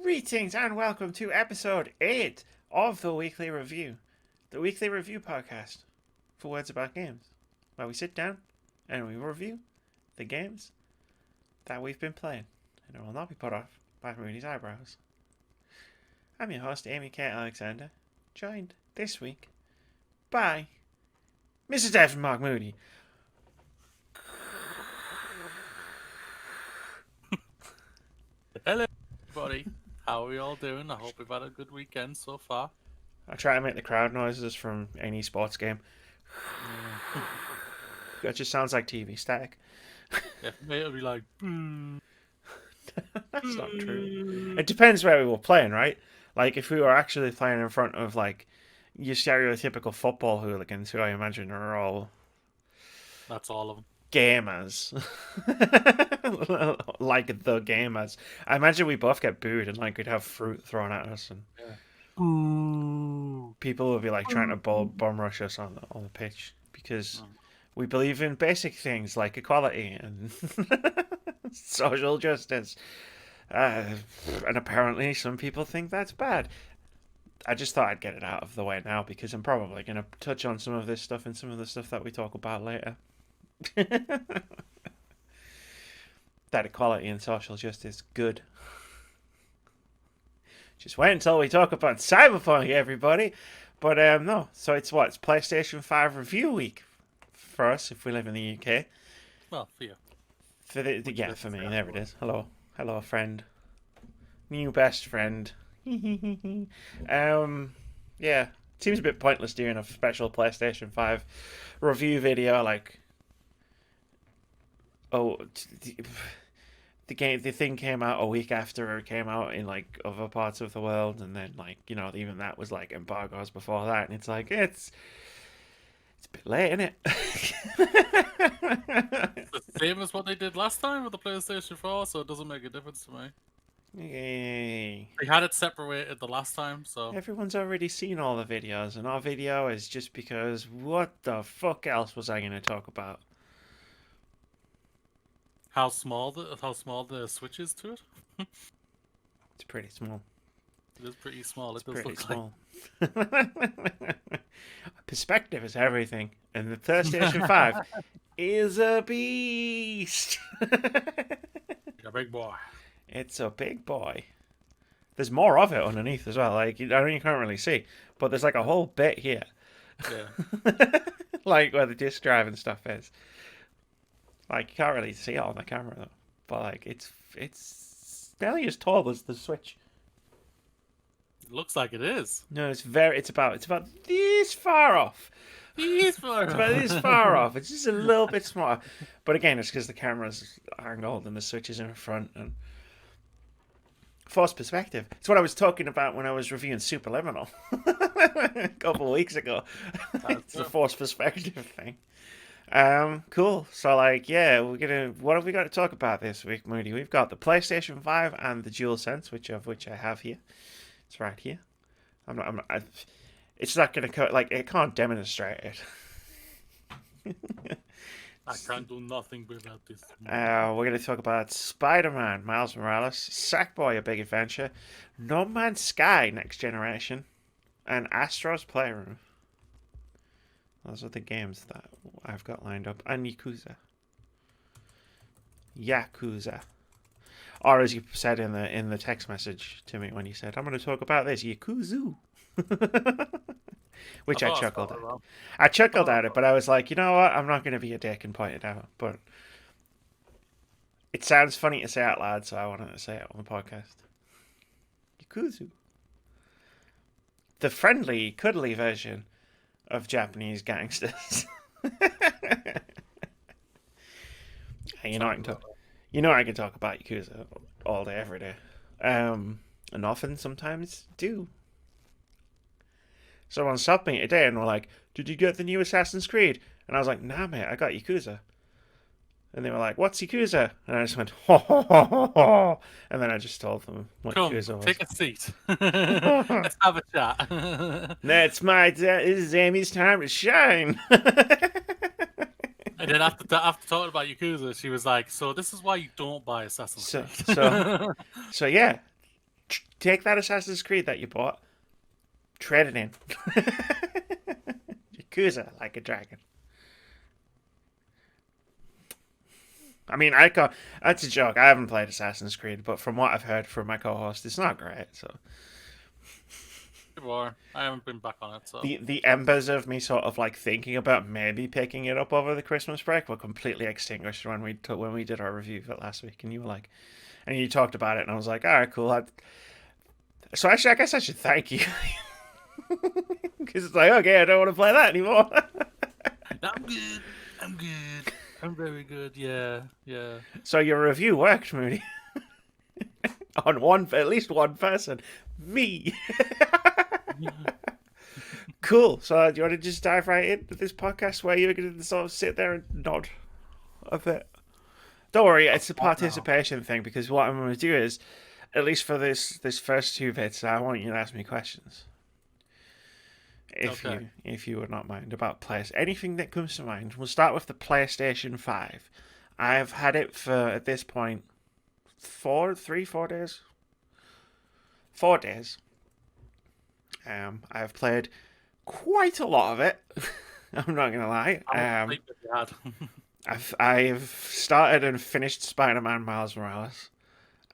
Greetings and welcome to episode 8 of the Weekly Review podcast for Words About Games, where we sit down and we review the games that we've been playing, and it will not be put off by Moody's eyebrows. I'm your host, Amy K. Alexander, joined this week by Mrs. Evan Mark Moody. Hello, everybody. How are we all doing? I hope we've had a good weekend so far. I try to make the crowd noises from any sports game. That just sounds like TV static. Yeah, it'll be like, That's not true. It depends where we were playing, right? Like, if we were actually playing in front of, like, your stereotypical football hooligans, who I imagine are all that's all of them. gamers. Like the gamers. I imagine we both get booed and, like, we'd have fruit thrown at us, and people would be, like, trying to bomb rush us on the pitch, because we believe in basic things like equality and social justice. And apparently some people think that's bad. I just thought I'd get it out of the way now, because I'm probably going to touch on some of this stuff and some of the stuff that we talk about later. That equality and social justice, good. Just wait until we talk about Cyberpunk, everybody. But no, so it's PlayStation 5 review week for us if we live in the UK. Well, for you. For me, there it is. Hello, friend. New best friend. Yeah, seems a bit pointless doing a special PlayStation 5 review video. Like, the thing came out a week after it came out in, like, other parts of the world, and then, like, you know, even that was, like, embargoes before that, and it's like, it's a bit late, isn't it? It's the same as what they did last time with the PlayStation 4, so it doesn't make a difference to me. Yay. They had it separated the last time, so... Everyone's already seen all the videos, and our video is just because what the fuck else was I going to talk about? How small the Switch is to it? It's pretty small. It is pretty small. It does Pretty look small. Perspective is everything, and the PlayStation 5 is a beast. like a big boy. It's a big boy. There's more of it underneath as well. Like, I know you can't really see, but there's like a whole bit here. Yeah. Like where the disc drive and stuff is. Like, you can't really see it on the camera though. But like, it's nearly as tall as the Switch. It looks like it is. No, it's about this far off. It's about this far off. It's just a little bit smaller. But again, it's because the camera's angled and the Switch is in front, and forced perspective. It's what I was talking about when I was reviewing Superliminal a couple of weeks ago. It's the forced perspective thing. Cool. So, like, yeah, what have we got to talk about this week, Moody? We've got the PlayStation 5 and the DualSense, which I have here. It's right here. It's not going to like, it can't demonstrate it. I can't do nothing without this. We're going to talk about Spider-Man, Miles Morales, Sackboy, A Big Adventure, No Man's Sky, Next Generation, and Astro's Playroom. Those are the games that I've got lined up. And Yakuza. Or as you said in the text message to me when you said, I'm going to talk about this, Yakuza. Which I chuckled at. I chuckled at it, but I was like, you know what? I'm not going to be a dick and point it out. But it sounds funny to say out loud, so I wanted to say it on the podcast. Yakuza. The friendly, cuddly version of Japanese gangsters. You know I can talk about Yakuza all day, every day. And often, sometimes, do. Someone stopped me today and were like, did you get the new Assassin's Creed? And I was like, nah, mate, I got Yakuza. And they were like, what's Yakuza? And I just went, ho, ho, ho, ho, ho. And then I just told them what Yakuza was. Take a seat. Let's have a chat. This is Amy's time to shine. And then after talking about Yakuza, she was like, so this is why you don't buy Assassin's Creed. So yeah. take that Assassin's Creed that you bought, trade it in. Yakuza like a dragon. I mean, that's a joke. I haven't played Assassin's Creed, but from what I've heard from my co-host, it's not great. So I haven't been back on it. So the embers of me sort of like thinking about maybe picking it up over the Christmas break were completely extinguished when we did our review of it last week, and you were like, and you talked about it, and I was like, all right, cool. So actually, I guess I should thank you because it's like, okay, I don't want to play that anymore. I'm good. I'm very good. Yeah. So your review worked, Moody. On at least one person, me. Cool. So do you want to just dive right into this podcast where you're going to sort of sit there and nod a bit? Don't worry, it's a participation thing, because what I'm going to do is, at least for this first 2 bits, I want you to ask me questions. If you would not mind, about anything that comes to mind. We'll start with the PlayStation 5. I've had it for, at this point, 4 days. 4 days. I've played quite a lot of it. I'm not gonna lie. I've started and finished Spider-Man Miles Morales.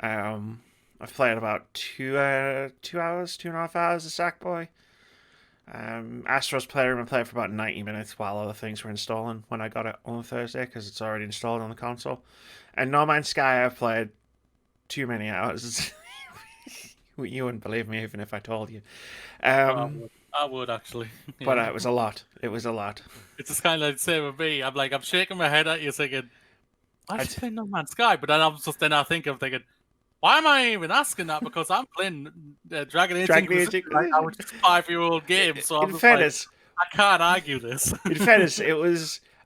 I've played about 2.5 hours of Sackboy. Astro's Playroom I played for about 90 minutes while other things were installing when I got it on Thursday, because it's already installed on the console. And No Man's Sky I've played too many hours. You wouldn't believe me even if I told you. I would actually. Yeah. But it was a lot. It's just kind of like the same with me. I'm shaking my head at you thinking, why did you play No Man's Sky? But then I'm thinking, why am I even asking that? Because I'm playing Dragon Age Inquisition, our 5-year-old game. So in fairness, I can't argue this. In fairness,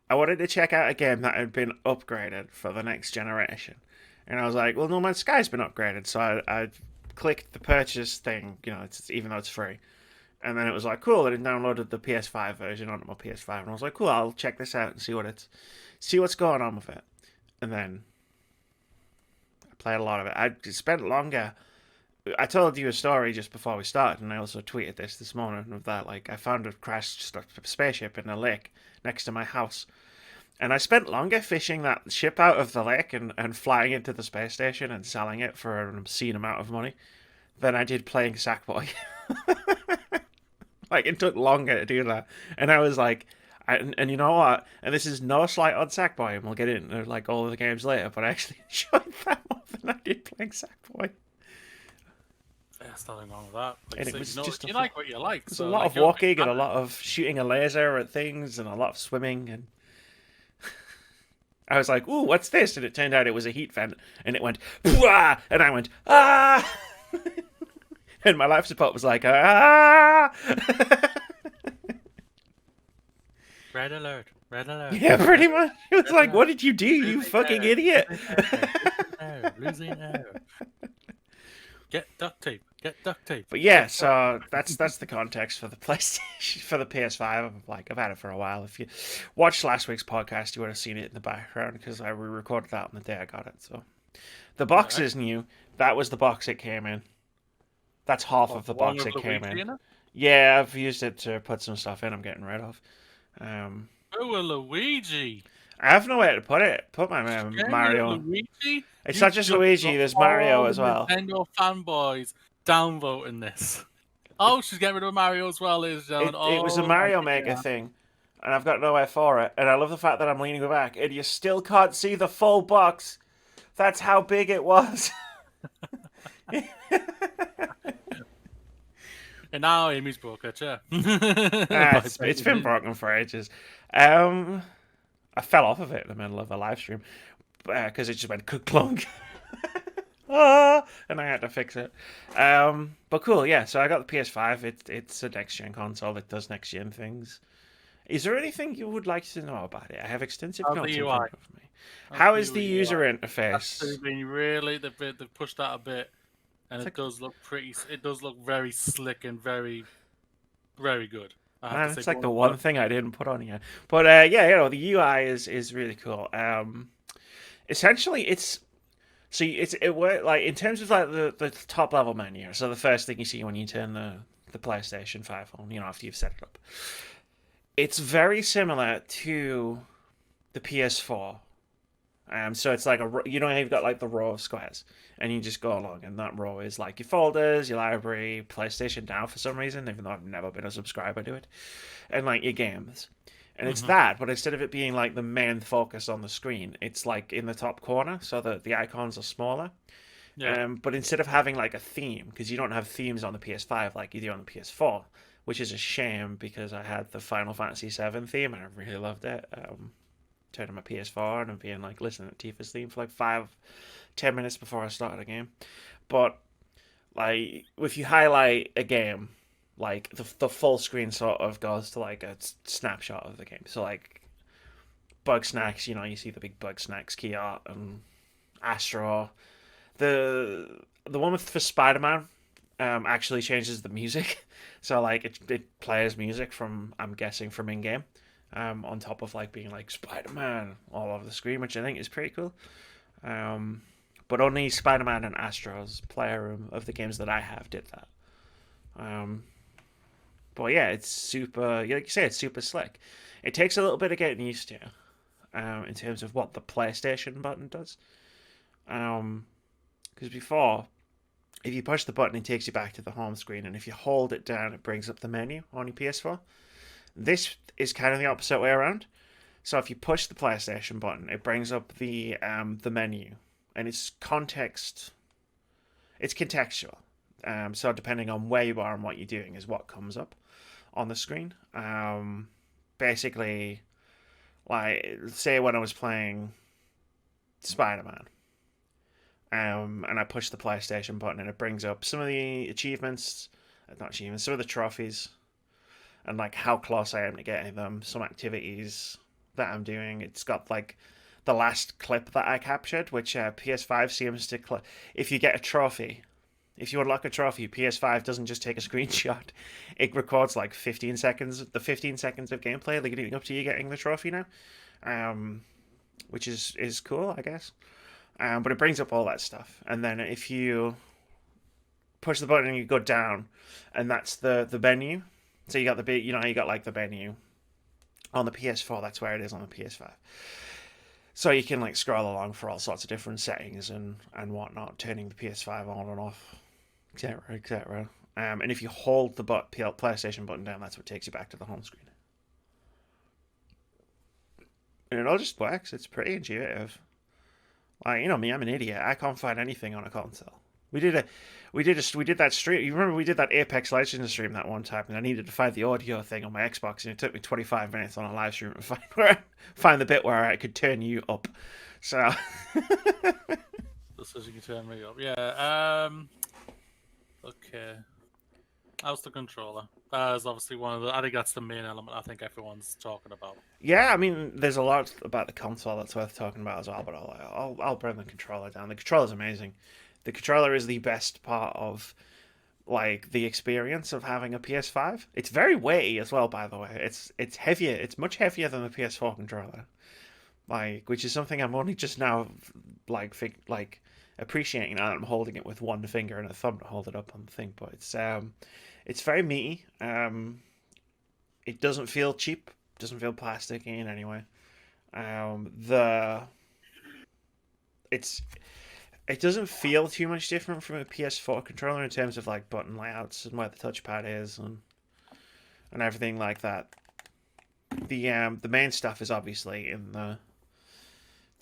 I wanted to check out a game that had been upgraded for the next generation. And I was like, well, No Man's Sky's been upgraded. So I clicked the purchase thing, even though it's free. And then it was like, cool, and it downloaded the PS5 version onto my PS5. And I was like, cool, I'll check this out and see what's going on with it. And then I played a lot of it. I spent longer. I told you a story just before we started, and I also tweeted this morning of that. Like, I found a crashed spaceship in a lake next to my house. And I spent longer fishing that ship out of the lake and flying into the space station and selling it for an obscene amount of money than I did playing Sackboy. Like, it took longer to do that. And I was like, and you know what? And this is no slight on Sackboy, and we'll get into like all of the games later, but I actually enjoyed that more than I did playing Sackboy. There's nothing wrong with that. And it was just you like what you like. There's a lot of walking and a lot of shooting a laser at things and a lot of swimming, and I was like, ooh, what's this? And it turned out it was a heat vent, and it went, "Pwah!" And I went, ah! And my life support was like, ah! Red alert. Yeah, pretty much. It was like, what did you do, you fucking idiot? Losing air. Get duct tape. But yeah, so that's the context for the PlayStation, for the PS5. I've had it for a while. If you watched last week's podcast, you would have seen it in the background because I recorded that on the day I got it. So the box is new. That was the box it came in. That's half of the box it came in. Yeah, I've used it to put some stuff in I'm getting rid of. Luigi. I have nowhere to put it. Put my Mario. Luigi? It's not just Luigi, there's Mario as well. Nintendo fanboys downvoting this. Oh, she's getting rid of Mario as well. It was a Mario Maker thing, and I've got nowhere for it. And I love the fact that I'm leaning back, and you still can't see the full box. That's how big it was. And now Amy's broke it, yeah. It's been broken for ages. I fell off of it in the middle of a live stream because it just went clunk. And I had to fix it. But cool, yeah. So I got the PS5. It's a next-gen console that does next-gen things. Is there anything you would like to know about it? I have extensive notes in front of me. How is the user interface? They've pushed that a bit. And it does look pretty. It does look very slick and very, very good. Man, it's like the one thing I didn't put on here. But yeah, the UI is really cool. Essentially, it's So it work like in terms of like the top level menu. So the first thing you see when you turn the PlayStation 5 on, after you've set it up, it's very similar to the PS4. So it's like you've got like the row of squares, and you just go along, and that row is like your folders, your library, PlayStation Now for some reason, even though I've never been a subscriber to it, and like your games. And it's that, but instead of it being like the main focus on the screen, it's like in the top corner, so that the icons are smaller. Yeah. But instead of having like a theme, because you don't have themes on the PS5 like you do on the PS4, which is a shame because I had the Final Fantasy VII theme and I really loved it. Turned on my PS4 and I'm being like listening to Tifa's theme for like 5-10 minutes before I started a game. But like if you highlight a game, like the full screen sort of goes to like a snapshot of the game. So like Bug Snacks, you see the big Bug Snacks key art and Astro. The one for Spider-Man actually changes the music. So like it plays music from, I'm guessing, from in game. On top of like being like Spider-Man all over the screen, which I think is pretty cool. But only Spider-Man and Astro's Playroom of the games that I have did that. But yeah, it's super. Like you say, it's super slick. It takes a little bit of getting used to, in terms of what the PlayStation button does. Because before, if you push the button, it takes you back to the home screen, and if you hold it down, it brings up the menu on your PS4. This is kind of the opposite way around. So if you push the PlayStation button, it brings up the menu, and it's contextual. So depending on where you are and what you're doing is what comes up on the screen. Basically, like say when I was playing Spider-Man, and I push the PlayStation button, and it brings up some of the some of the trophies, and like how close I am to getting them, some activities that I'm doing. It's got like the last clip that I captured, which PS5 seems to if you get a trophy, if you unlock a trophy, PS5 doesn't just take a screenshot. It records like 15 seconds, the 15 seconds of gameplay leading up to you getting the trophy now, which is cool, I guess. But it brings up all that stuff, and then if you push the button and you go down, and that's the menu. So you got you got like the menu on the PS4. That's where it is on the PS5. So you can like scroll along for all sorts of different settings and whatnot, turning the PS5 on and off, etc., etc. And if you hold the PlayStation button down, that's what takes you back to the home screen. And it all just works. It's pretty intuitive. Like, me, I'm an idiot. I can't find anything on a console. We did that stream. You remember we did that Apex Legends stream that one time, and I needed to find the audio thing on my Xbox, and it took me 25 minutes on a live stream to find the bit where I could turn you up. So this is you can turn me up. Yeah. Okay. How's the controller? That is obviously one of the. I think that's the main element. I think everyone's talking about. Yeah, I mean, there's a lot about the console that's worth talking about as well. But I'll bring the controller down. The controller's amazing. The controller is the best part of like the experience of having a PS5. It's very weighty as well, by the way. It's heavier. It's much heavier than the PS4 controller. Like, which is something I'm only just now like appreciating now that I'm holding it with one finger and a thumb to hold it up on the thing. But it's very meaty. It doesn't feel cheap. Doesn't feel plasticky in any way. It doesn't feel too much different from a PS4 controller in terms of like button layouts and where the touchpad is and everything like that. The main stuff is obviously in the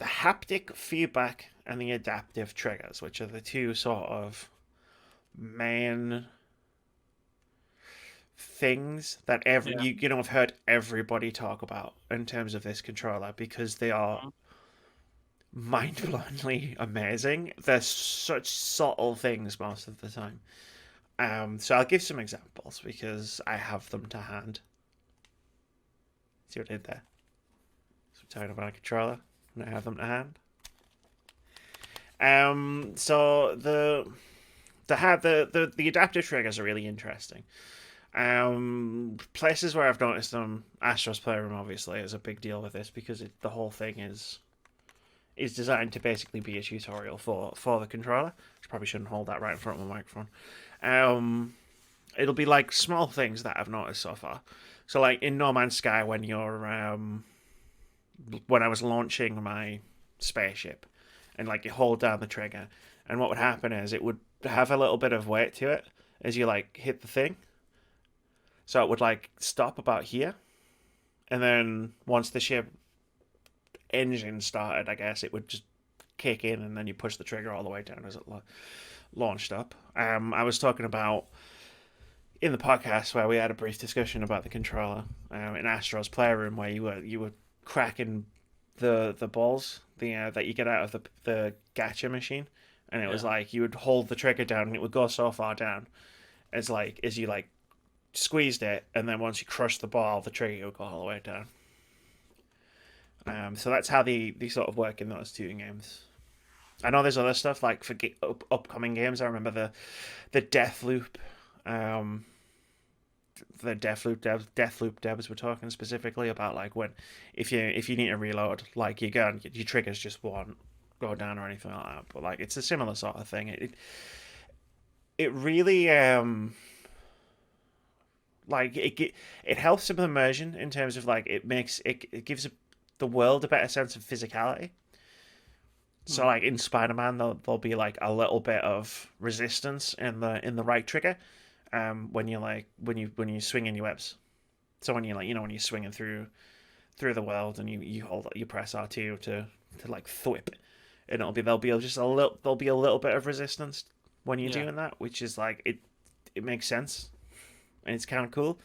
haptic feedback and the adaptive triggers, which are the two sort of main things that I've heard everybody talk about in terms of this controller, because they are mind-blowingly amazing. They're such subtle things most of the time. So I'll give some examples because I have them to hand. See what I did there? So I'm talking about a controller and I have them to hand. So the adaptive triggers are really interesting. Places where I've noticed them, Astro's Playroom obviously is a big deal with this because the whole thing is is designed to basically be a tutorial for the controller. I probably shouldn't hold that right in front of my microphone. It'll be like small things that I've noticed so far. So like in No Man's Sky, when I was launching my spaceship, and like you hold down the trigger, and what would happen is it would have a little bit of weight to it as you like hit the thing. So it would like stop about here, and then once the ship engine started, I guess it would just kick in, and then you push the trigger all the way down as it launched up. I was talking about in the podcast where we had a brief discussion about the controller in Astro's Playroom, where you were cracking the balls that you get out of the gacha machine, and it was like you would hold the trigger down and it would go so far down as you like squeezed it, and then once you crushed the ball, the trigger would go all the way down. So that's how they sort of work in those two games. I know there's other stuff like for upcoming games. I remember the Deathloop. The Deathloop devs were talking specifically about like when if you need to reload, like your triggers just won't go down or anything like that. But like it's a similar sort of thing. It really like it helps with immersion in terms of like it gives the world a better sense of physicality. So like in Spider-Man, there'll be like a little bit of resistance in the right trigger, when you swing in your webs. So when you like when you're swinging through the world and you press R2 to like thwip, and there'll be a little bit of resistance when you're doing that, which is like it makes sense, and it's kind of cool.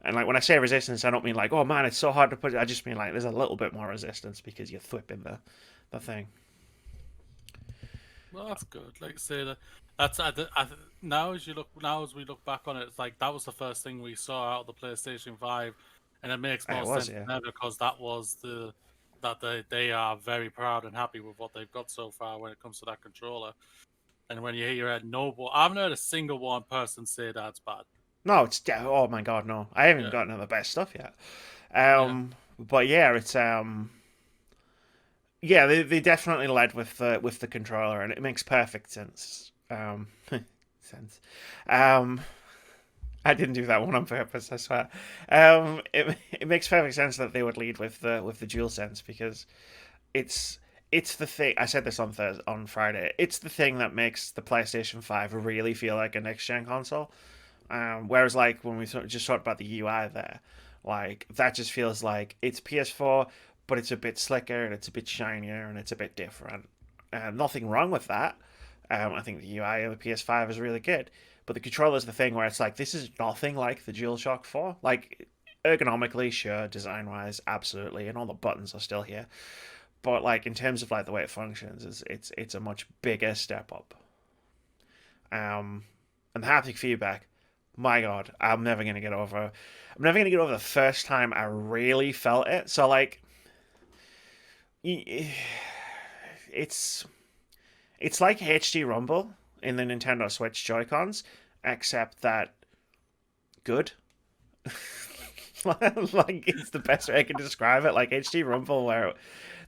And like when I say resistance, I don't mean like, oh man, it's so hard to put it. I just mean like there's a little bit more resistance because you're thwipping the thing. Well, that's good. Like say that's now as we look back on it, it's like that was the first thing we saw out of the PlayStation 5, and it makes more sense now because that was they are very proud and happy with what they've got so far when it comes to that controller. And when you hear it, I haven't heard a single one person say that's bad. No, oh my god, no! I haven't gotten to the best stuff yet. But yeah, it's yeah, they definitely led with the controller, and it makes perfect sense. I didn't do that one on purpose, I swear. It makes perfect sense that they would lead with the DualSense because it's the thing. I said this on Friday. It's the thing that makes the PlayStation 5 really feel like a next gen console. Whereas like when we just talked about the UI there, like that just feels like it's PS4, but it's a bit slicker and it's a bit shinier and it's a bit different. Nothing wrong with that. I think the UI of the PS5 is really good, but the controller is the thing where it's like this is nothing like the DualShock 4. Like ergonomically, sure, design-wise, absolutely, and all the buttons are still here. But like in terms of like the way it functions, it's a much bigger step up. And the haptic feedback, my God, I'm never gonna get over the first time I really felt it. So like, it's like HD Rumble in the Nintendo Switch Joy-Cons, except that good. Like it's the best way I can describe it. Like HD Rumble, where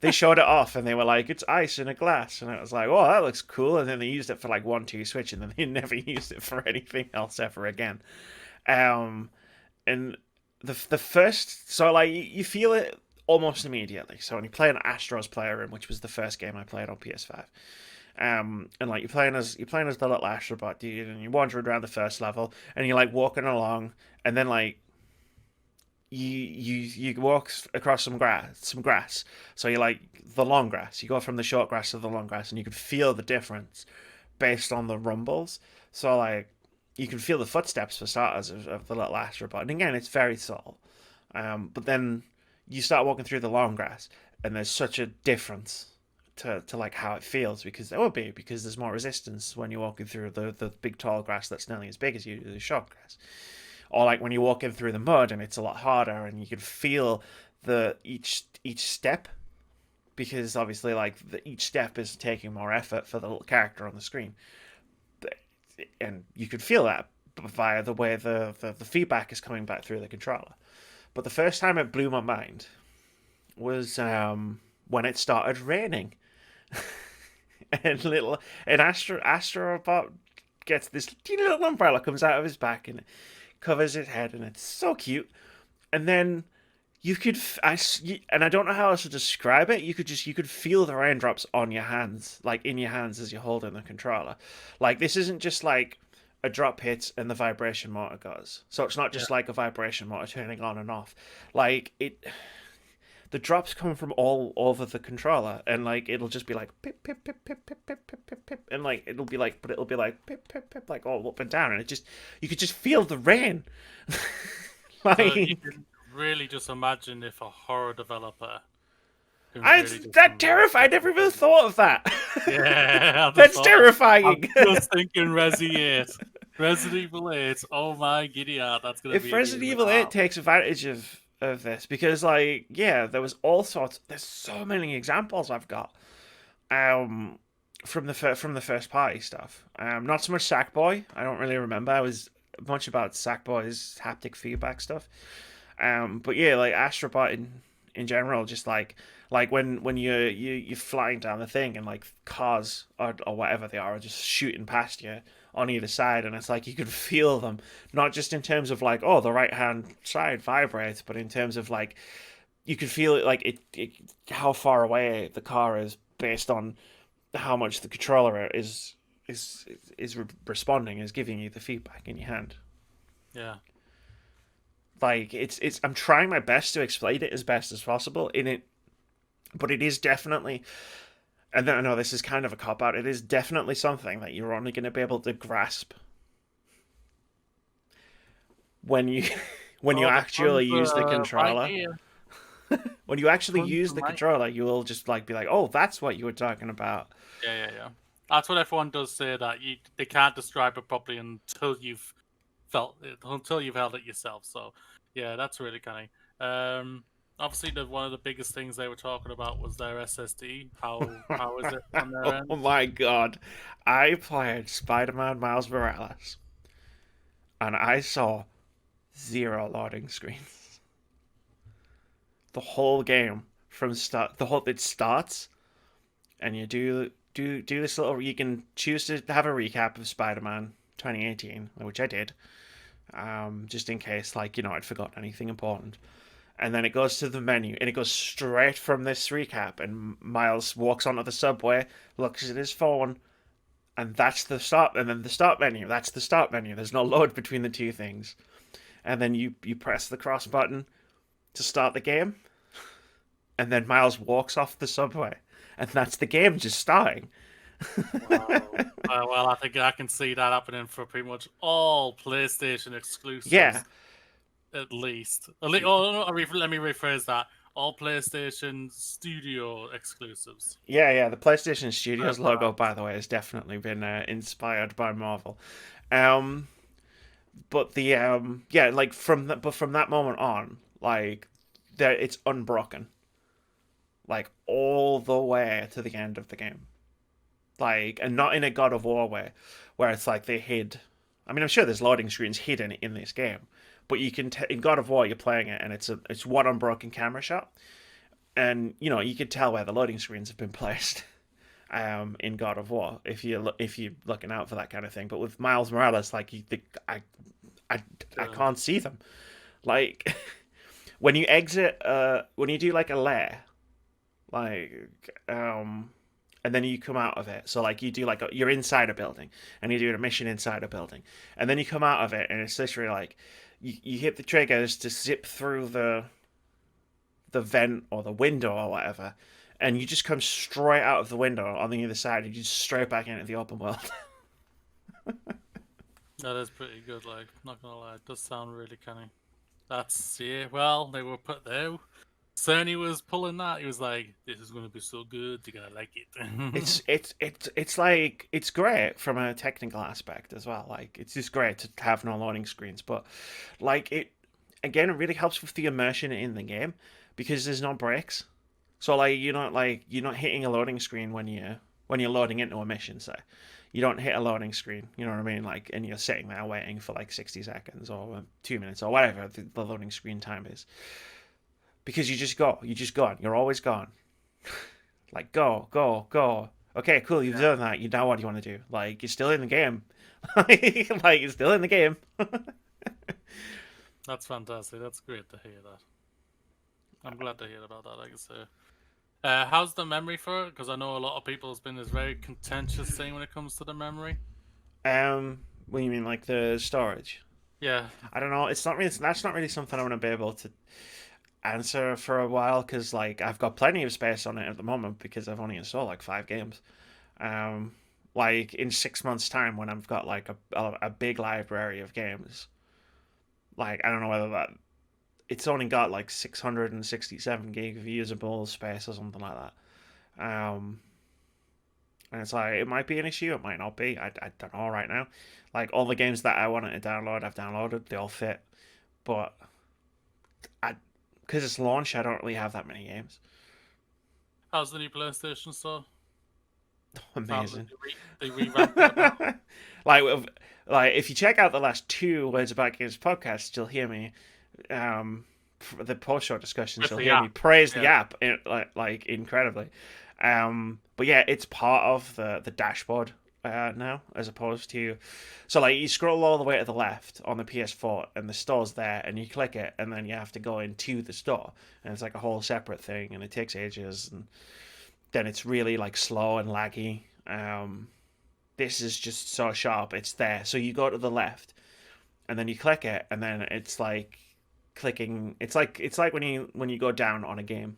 they showed it off and they were like, "It's ice in a glass," and it was like, "Oh, that looks cool." And then they used it for like 1-2 Switch, and then they never used it for anything else ever again. And the first, so like you feel it almost immediately. So when you play an Astro's Playroom, which was the first game I played on PS5. And like you're playing as the little astrobot dude, and you're wandering around the first level, and you're like walking along, and then like you walk across some grass. So you like the long grass. You go from the short grass to the long grass, and you can feel the difference based on the rumbles. So like you can feel the footsteps for starters of the little astrobot, and again it's very subtle. But then you start walking through the long grass, and there's such a difference to like how it feels because there's more resistance when you're walking through the big tall grass that's nearly as big as you, the short grass. Or like when you're walking through the mud and it's a lot harder and you can feel each step because obviously like each step is taking more effort for the little character on the screen. And you could feel that via the way the feedback is coming back through the controller. But the first time it blew my mind was when it started raining. And Astrobot gets this teeny little umbrella, comes out of his back and it covers his head, and it's so cute. And then and I don't know how else to describe it. You could feel the raindrops on your hands, like in your hands as you're holding the controller. Like, this isn't just like a drop hits and the vibration motor goes. So it's not just like a vibration motor turning on and off. Like, the drops come from all over the controller, and like it'll just be like pip pip pip pip pip pip pip pip pip, and like it'll be like pip pip pip, like all up and down, and you could just feel the rain. So you can really just imagine if a horror developer. That terrifying. I never even thought of that. Yeah, that's terrifying. I'm just thinking Resident Evil 8. Oh my giddy art, that's gonna be. If Resident Evil 8 takes advantage of this, because like, yeah, there was all sorts. There's so many examples I've got from the first party stuff. Not so much Sackboy. I don't really remember. I was much about Sackboy's haptic feedback stuff. But yeah, like Astrobot in general, just like when you're flying down the thing, and like cars or whatever they are just shooting past you on either side, and it's like you can feel them, not just in terms of like, oh, the right hand side vibrates, but in terms of like you can feel it, like it how far away the car is based on how much the controller is responding, is giving you the feedback in your hand. Yeah. Like, it's I'm trying my best to explain it as best as possible in it, but it is definitely, and then I know this is kind of a cop out, it is definitely something that you're only going to be able to grasp when you actually use the controller. Right. When you actually use the controller, you will just like be like, oh, that's what you were talking about. Yeah. That's what everyone does say, that they can't describe it properly until you've felt it, until you've held it yourself. So yeah, that's really kind of. Obviously, one of the biggest things they were talking about was their SSD. How is it on their end? Oh my god, I played Spider-Man Miles Morales, and I saw 0 loading screens. The whole game from start, it starts, and you do this little. You can choose to have a recap of Spider-Man 2018, which I did, just in case, like, I'd forgotten anything important. And then it goes to the menu, and it goes straight from this recap, and Miles walks onto the subway, looks at his phone, and that's the start. And then the start menu, that's the start menu. There's no load between the two things. And then you press the cross button to start the game, and then Miles walks off the subway, and that's the game just starting. Wow. Well, I think I can see that happening for pretty much all PlayStation exclusives. Yeah. At least. Let me rephrase that. All PlayStation Studio exclusives. Yeah. The PlayStation Studios logo, by the way, has definitely been inspired by Marvel. But from that moment on, like, it's unbroken, like all the way to the end of the game. Like, and not in a God of War way, where it's like they hid. I mean, I'm sure there's loading screens hidden in this game, but you can in God of War, you're playing it, and it's one unbroken camera shot, and you could tell where the loading screens have been placed. In God of War, if you're looking out for that kind of thing. But with Miles Morales, like, I can't see them. Like, when you exit, when you do like a lair, like, and then you come out of it. So like you do like you're inside a building, and you do a mission inside a building, and then you come out of it, and it's literally like you hit the triggers to zip through the vent or the window or whatever, and you just come straight out of the window on the other side, and you just straight back into the open world. That is pretty good, like, not gonna lie, it does sound really canny. That's, yeah, well, they were put there. Cerny was pulling that. He was like, this is gonna be so good, you're gonna like it. It's like, it's great from a technical aspect as well. Like, it's just great to have no loading screens, but like, it really helps with the immersion in the game, because there's no breaks. So like, you're not hitting a loading screen when you're loading into a mission, say. You don't hit a loading screen, you know what I mean? Like, and you're sitting there waiting for like 60 seconds or 2 minutes or whatever the loading screen time is. Because you just go. You're always gone. Like, go, go, go. Okay, cool, you've done that. You Now what do you want to do? Like, you're still in the game. Like, you're still in the game. That's fantastic. That's great to hear that. I'm glad to hear about that, I guess. How's the memory for it? Because I know a lot of people has been this very contentious thing when it comes to the memory. What do you mean, like the storage? Yeah. I don't know. That's not really something I'm gonna be able to answer for a while because like I've got plenty of space on it at the moment because I've only installed like 5 games. Um, like in 6 months' time when I've got like a big library of games, like I don't know whether that it's only got like 667 gig of usable space or something like that. And it's like it might be an issue, it might not be. I don't know right now. Like all the games that I wanted to download, I've downloaded. They all fit, but I because it's launch, I don't really have that many games. How's the new PlayStation store? Amazing. They revamped it now. like, like if you check out the last 2 Words About Games podcasts, you'll hear me. The post-show discussions, With you'll the hear me app. praise the Yeah. app like incredibly. But yeah, it's part of the dashboard now, as opposed to so like you scroll all the way to the left on the PS4 and the store's there, and you click it, and then you have to go into the store, and it's like a whole separate thing, and it takes ages, and then it's really like slow and laggy. This is just so sharp. It's there. So you go to the left, and then you click it, and then it's like clicking. It's like when you go down on a game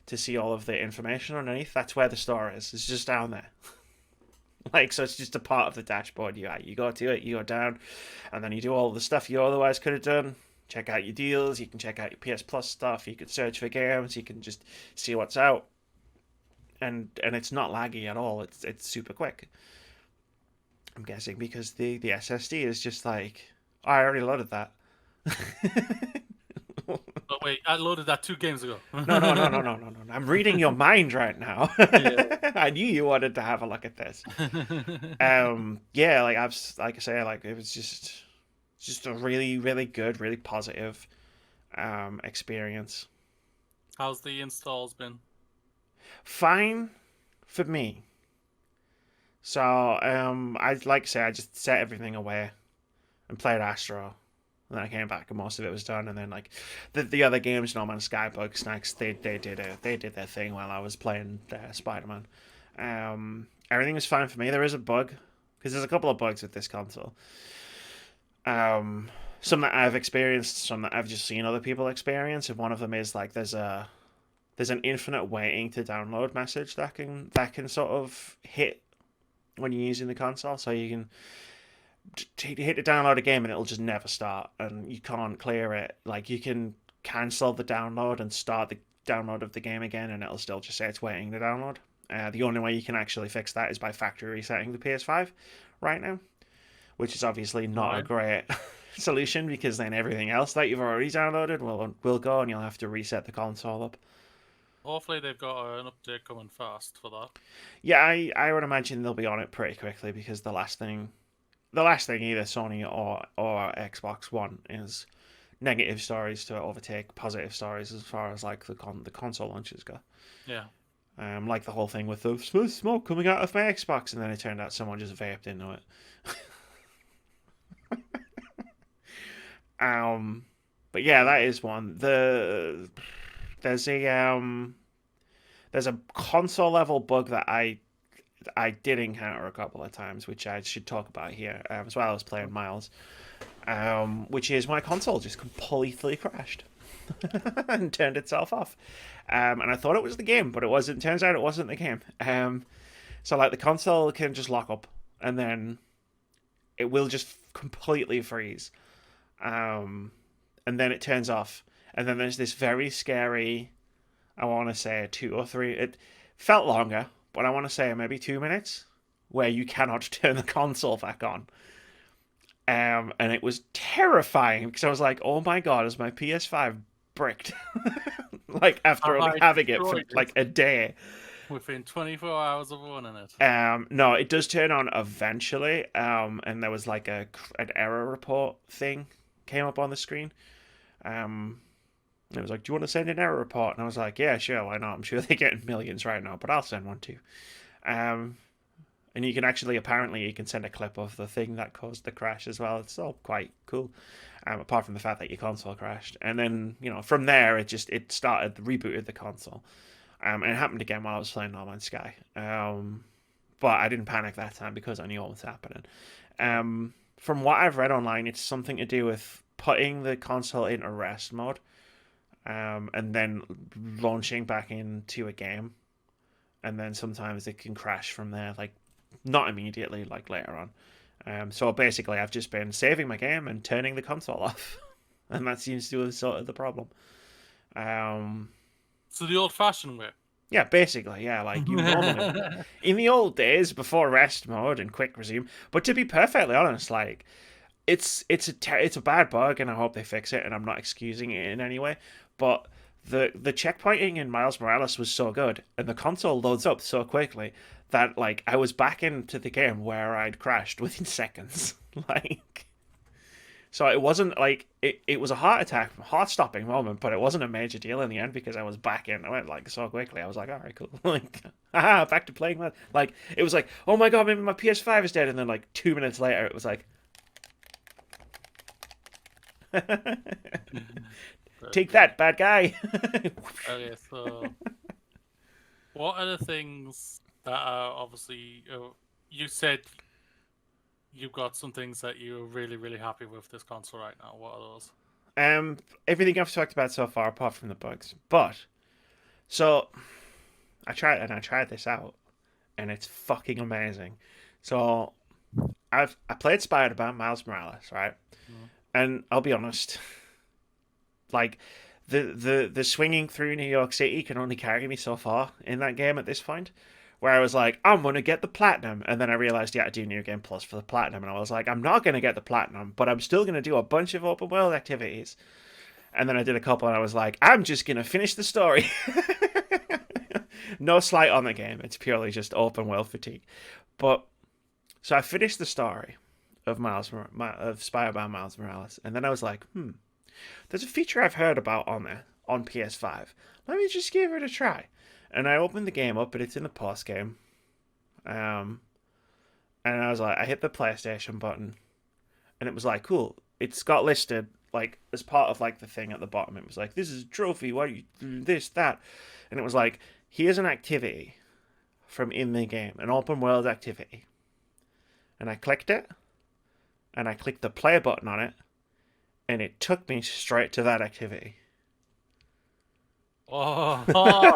to see all of the information underneath. That's where the store is. It's just down there. Like so, it's just a part of the dashboard. You go to it, you go down, and then you do all the stuff you otherwise could have done. Check out your deals. You can check out your PS Plus stuff. You can search for games. You can just see what's out. And it's not laggy at all. It's super quick. I'm guessing because the SSD is just like oh, I already loaded that. But wait, I loaded that 2 games ago. No. I'm reading your mind right now. Yeah. I knew you wanted to have a look at this. Yeah, like I say, like it was just a really, really good, really positive experience. How's the installs been? Fine for me. So, I like I say, I just set everything away and played Astro. And then I came back and most of it was done. And then like the other games, No Man's Sky, Bugsnax, they did their thing while I was playing Spider-Man. Everything was fine for me. There is a bug because there's a couple of bugs with this console. Some that I've experienced, some that I've just seen other people experience, and one of them is like there's an infinite waiting to download message that can sort of hit when you're using the console. So you can hit to download a game and it'll just never start, and you can't clear it. Like you can cancel the download and start the download of the game again, and it'll still just say it's waiting to download. The only way you can actually fix that is by factory resetting the PS5 right now, which is obviously not a great solution because then everything else that you've already downloaded will go, and you'll have to reset the console up. Hopefully they've got an update coming fast for that. Yeah, I would imagine they'll be on it pretty quickly because the last thing either Sony or Xbox One is negative stories to overtake positive stories as far as like the console launches go. Yeah. Like the whole thing with the smoke coming out of my Xbox, and then it turned out someone just vaped into it. But yeah, that is one. There's a console level bug that I did encounter a couple of times, which I should talk about here, as well as playing Miles. Which is my console just completely crashed and turned itself off. And I thought it was the game, but it wasn't. Turns out it wasn't the game. So like the console can just lock up, and then it will just completely freeze. And then it turns off, and then there's this very scary, I want to say 2 or 3, it felt longer, but I want to say maybe 2 minutes, where you cannot turn the console back on. And it was terrifying, because I was like, oh my god, is my PS5 bricked? Like, after only having it for like a day. Within 24 hours of owning it. No, it does turn on eventually, and there was like an error report thing came up on the screen. And it was like, do you want to send an error report? And I was like, yeah, sure, why not? I'm sure they're getting millions right now, but I'll send one too. And you can actually, apparently, you can send a clip of the thing that caused the crash as well. It's all quite cool, apart from the fact that your console crashed. And then, from there, it rebooted the console. And it happened again while I was playing No Man's Sky. But I didn't panic that time because I knew what was happening. From what I've read online, it's something to do with putting the console into rest mode, and then launching back into a game. And then sometimes it can crash from there, like not immediately, like later on. So basically, I've just been saving my game and turning the console off, and that seems to have sorted the problem. So the old-fashioned way. Yeah, basically, yeah, like you normally in the old days before rest mode and quick resume. But to be perfectly honest, like it's a bad bug, and I hope they fix it. And I'm not excusing it in any way, but the checkpointing in Miles Morales was so good, and the console loads up so quickly that like I was back into the game where I'd crashed within seconds. Like, so it wasn't like it was a heart-stopping moment, but it wasn't a major deal in the end because I was back in. I went like so quickly. I was like, all right, cool. Like, back to playing that. Like, it was like, oh my god, maybe my PS5 is dead, and then like 2 minutes later, it was like, take that, bad guy. Okay, so what are the things that are obviously you said you've got some things that you're really, really happy with this console right now. What are those? Everything I've talked about so far, apart from the bugs. But so I tried this out, and it's fucking amazing. So I played Spider-Man Miles Morales, right? And I'll be honest, like the swinging through New York City can only carry me so far in that game at this point. Where I was like, I'm going to get the platinum. And then I realized you had to do New Game Plus for the platinum. And I was like, I'm not going to get the platinum, but I'm still going to do a bunch of open world activities. And then I did a couple, and I was like, I'm just going to finish the story. No slight on the game. It's purely just open world fatigue. But, so I finished the story of Spider-Man Miles Morales. And then I was like, there's a feature I've heard about on there, on PS5. Let me just give it a try. And I opened the game up, and it's in the post game. And I was like, I hit the PlayStation button, and it was like, cool. It's got listed, like, as part of, like, the thing at the bottom. It was like, this is a trophy, why are you doing this, that? And it was like, here's an activity from in the game, an open world activity. And I clicked it, and I clicked the play button on it, and it took me straight to that activity. Oh,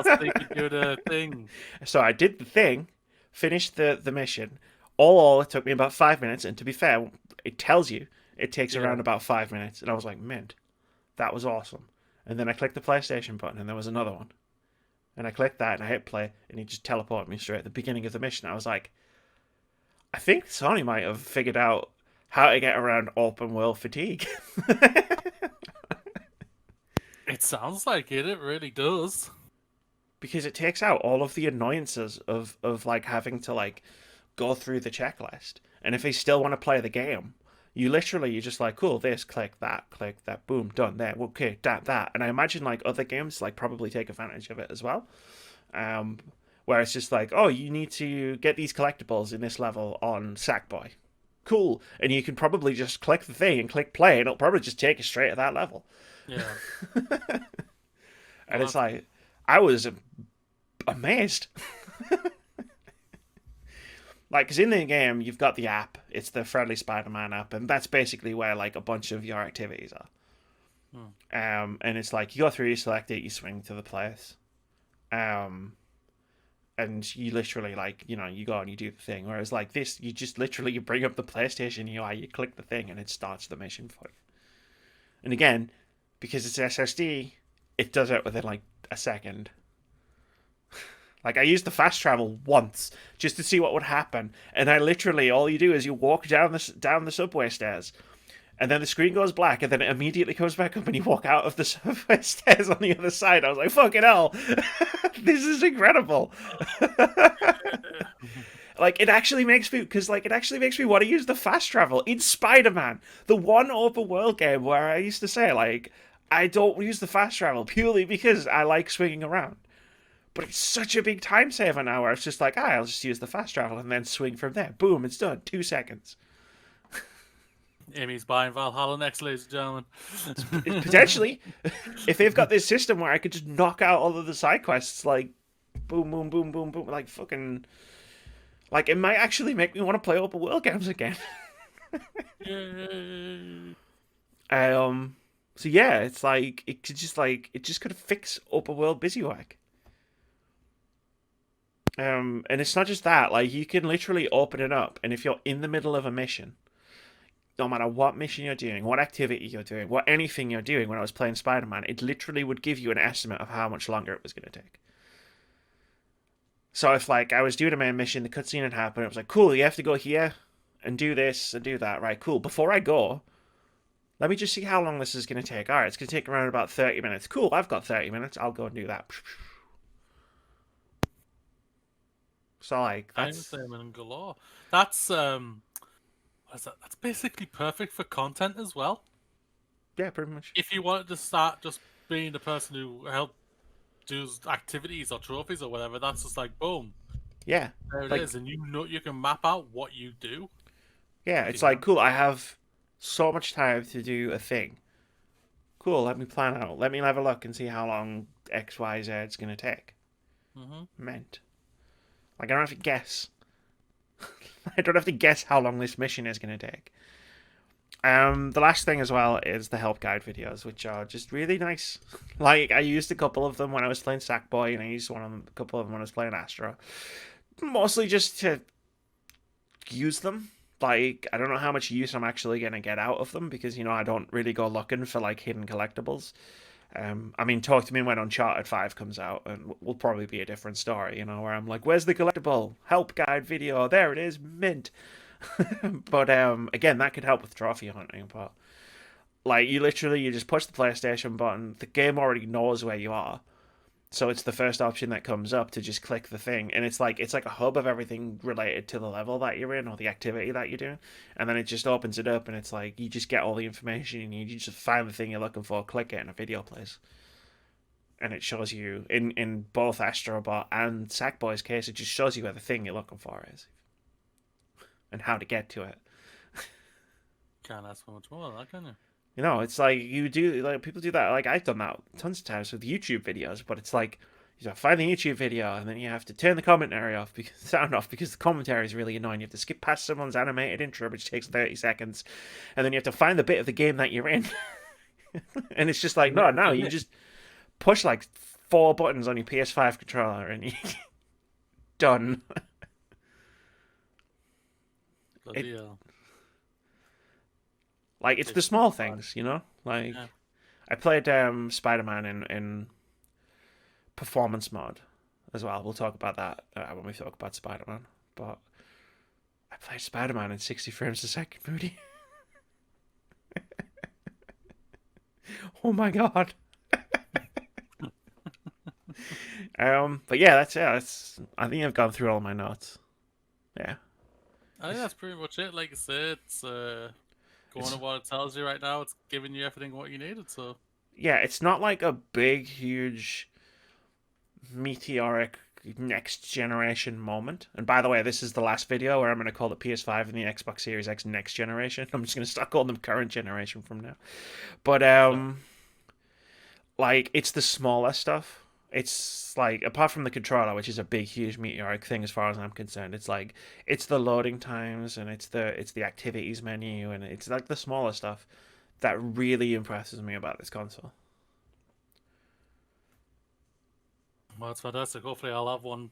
so you could do the thing. So I did the thing, finished the mission. All it took me about 5 minutes, and to be fair, it tells you it takes around about 5 minutes. And I was like, mint, that was awesome. And then I clicked the PlayStation button, and there was another one. And I clicked that, and I hit play, and he just teleported me straight at the beginning of the mission. I was like, I think Sony might have figured out how to get around open world fatigue. It sounds like it. It really does. Because it takes out all of the annoyances of like having to like go through the checklist. And if they still want to play the game, you're just like, cool, this, click that, boom, done, there, okay, that. And I imagine like other games like probably take advantage of it as well. Where it's just like, oh, you need to get these collectibles in this level on Sackboy. Cool. And you can probably just click the thing and click play, and it'll probably just take you straight to that level. Yeah. And it's like, I was amazed. Like, because in the game, you've got the app. It's the Friendly Spider-Man app, and that's basically where, like, a bunch of your activities are. And it's like, you go through, you select it, you swing to the place. And you literally, like, you go and you do the thing. Whereas, like, this, you just literally, you bring up the PlayStation UI, you click the thing, and it starts the mission for you. And again, because it's SSD, it does it within, like, a second. Like, I used the fast travel once just to see what would happen. And I literally, all you do is you walk down the subway stairs. And then the screen goes black, and then it immediately comes back up, and you walk out of the subway stairs on the other side. I was like, fucking hell. This is incredible. Like, it actually makes me want to use the fast travel in Spider-Man. The one open world game where I used to say, like, I don't use the fast travel purely because I like swinging around. But it's such a big time saver now where it's just like, I'll just use the fast travel and then swing from there. Boom, it's done. 2 seconds. Amy's buying Valhalla next, ladies and gentlemen. Potentially, if they've got this system where I could just knock out all of the side quests, like, boom, boom, boom, boom, boom, like fucking... Like, it might actually make me want to play open world games again. Yay. So yeah, it's like, it just could fix open world busy work. And it's not just that, like, you can literally open it up, and if you're in the middle of a mission, no matter what mission you're doing, what activity you're doing, what anything you're doing, when I was playing Spider-Man, it literally would give you an estimate of how much longer it was going to take. So if, like, I was doing a main mission, the cutscene had happened, it was like, cool, you have to go here, and do this, and do that, right, cool. Before I go, let me just see how long this is going to take. Alright, it's going to take around about 30 minutes. Cool, I've got 30 minutes, I'll go and do that. So, like, that's... galore. That's, what is that? That's basically perfect for content as well. Yeah, pretty much. If you wanted to start just being the person who helped do activities or trophies or whatever, that's just like, boom. Yeah. There it is, and you know you can map out what you do. Yeah, it's like, cool, I have so much time to do a thing. Cool, let me plan out. Let me have a look and see how long X, Y, Z is going to take. Meant. Like, I don't have to guess. I don't have to guess how long this mission is going to take. The last thing as well is the help guide videos, which are just really nice. Like, I used a couple of them when I was playing Sackboy, and I used a couple of them when I was playing Astro. Mostly just to use them. Like, I don't know how much use I'm actually going to get out of them, because, you know, I don't really go looking for, like, hidden collectibles. I mean, talk to me when Uncharted 5 comes out, and will probably be a different story, you know, where I'm like, where's the collectible? Help guide video. There it is, mint. But, again, that could help with trophy hunting, but, like, you just push the PlayStation button, the game already knows where you are, so it's the first option that comes up to just click the thing, and it's like a hub of everything related to the level that you're in, or the activity that you're doing, and then it just opens it up, and it's like, you just get all the information you need, you just find the thing you're looking for, click it, and a video plays. And it shows you, in both Astrobot and Sackboy's case, it just shows you where the thing you're looking for is. And how to get to it. Can't ask for much more than that, can you? You know, it's like, people do that, like, I've done that tons of times with YouTube videos, but it's like, you have to find the YouTube video, and then you have to turn the commentary off, sound off, because the commentary is really annoying. You have to skip past someone's animated intro, which takes 30 seconds, and then you have to find the bit of the game that you're in. And it's just like, no, you just push, like, 4 buttons on your PS5 controller, and you're done. Like, it's the small things, you know? Like, yeah. I played Spider-Man in performance mode as well. We'll talk about that when we talk about Spider-Man. But I played Spider-Man in 60 frames a second, Moody. Oh my god. But yeah, that's it. I think I've gone through all my notes. Yeah. I think that's pretty much it. Like I said, it's going to what it tells you right now. It's giving you everything what you needed. So yeah, it's not like a big, huge, meteoric next generation moment. And by the way, this is the last video where I'm going to call the PS5 and the Xbox Series X next generation. I'm just going to start calling them current generation from now. But like, it's the smaller stuff. It's like, apart from the controller, which is a big, huge meteoric thing as far as I'm concerned, it's like, it's the loading times, and it's the activities menu, and it's like the smaller stuff that really impresses me about this console. Well, it's fantastic. Hopefully I'll have one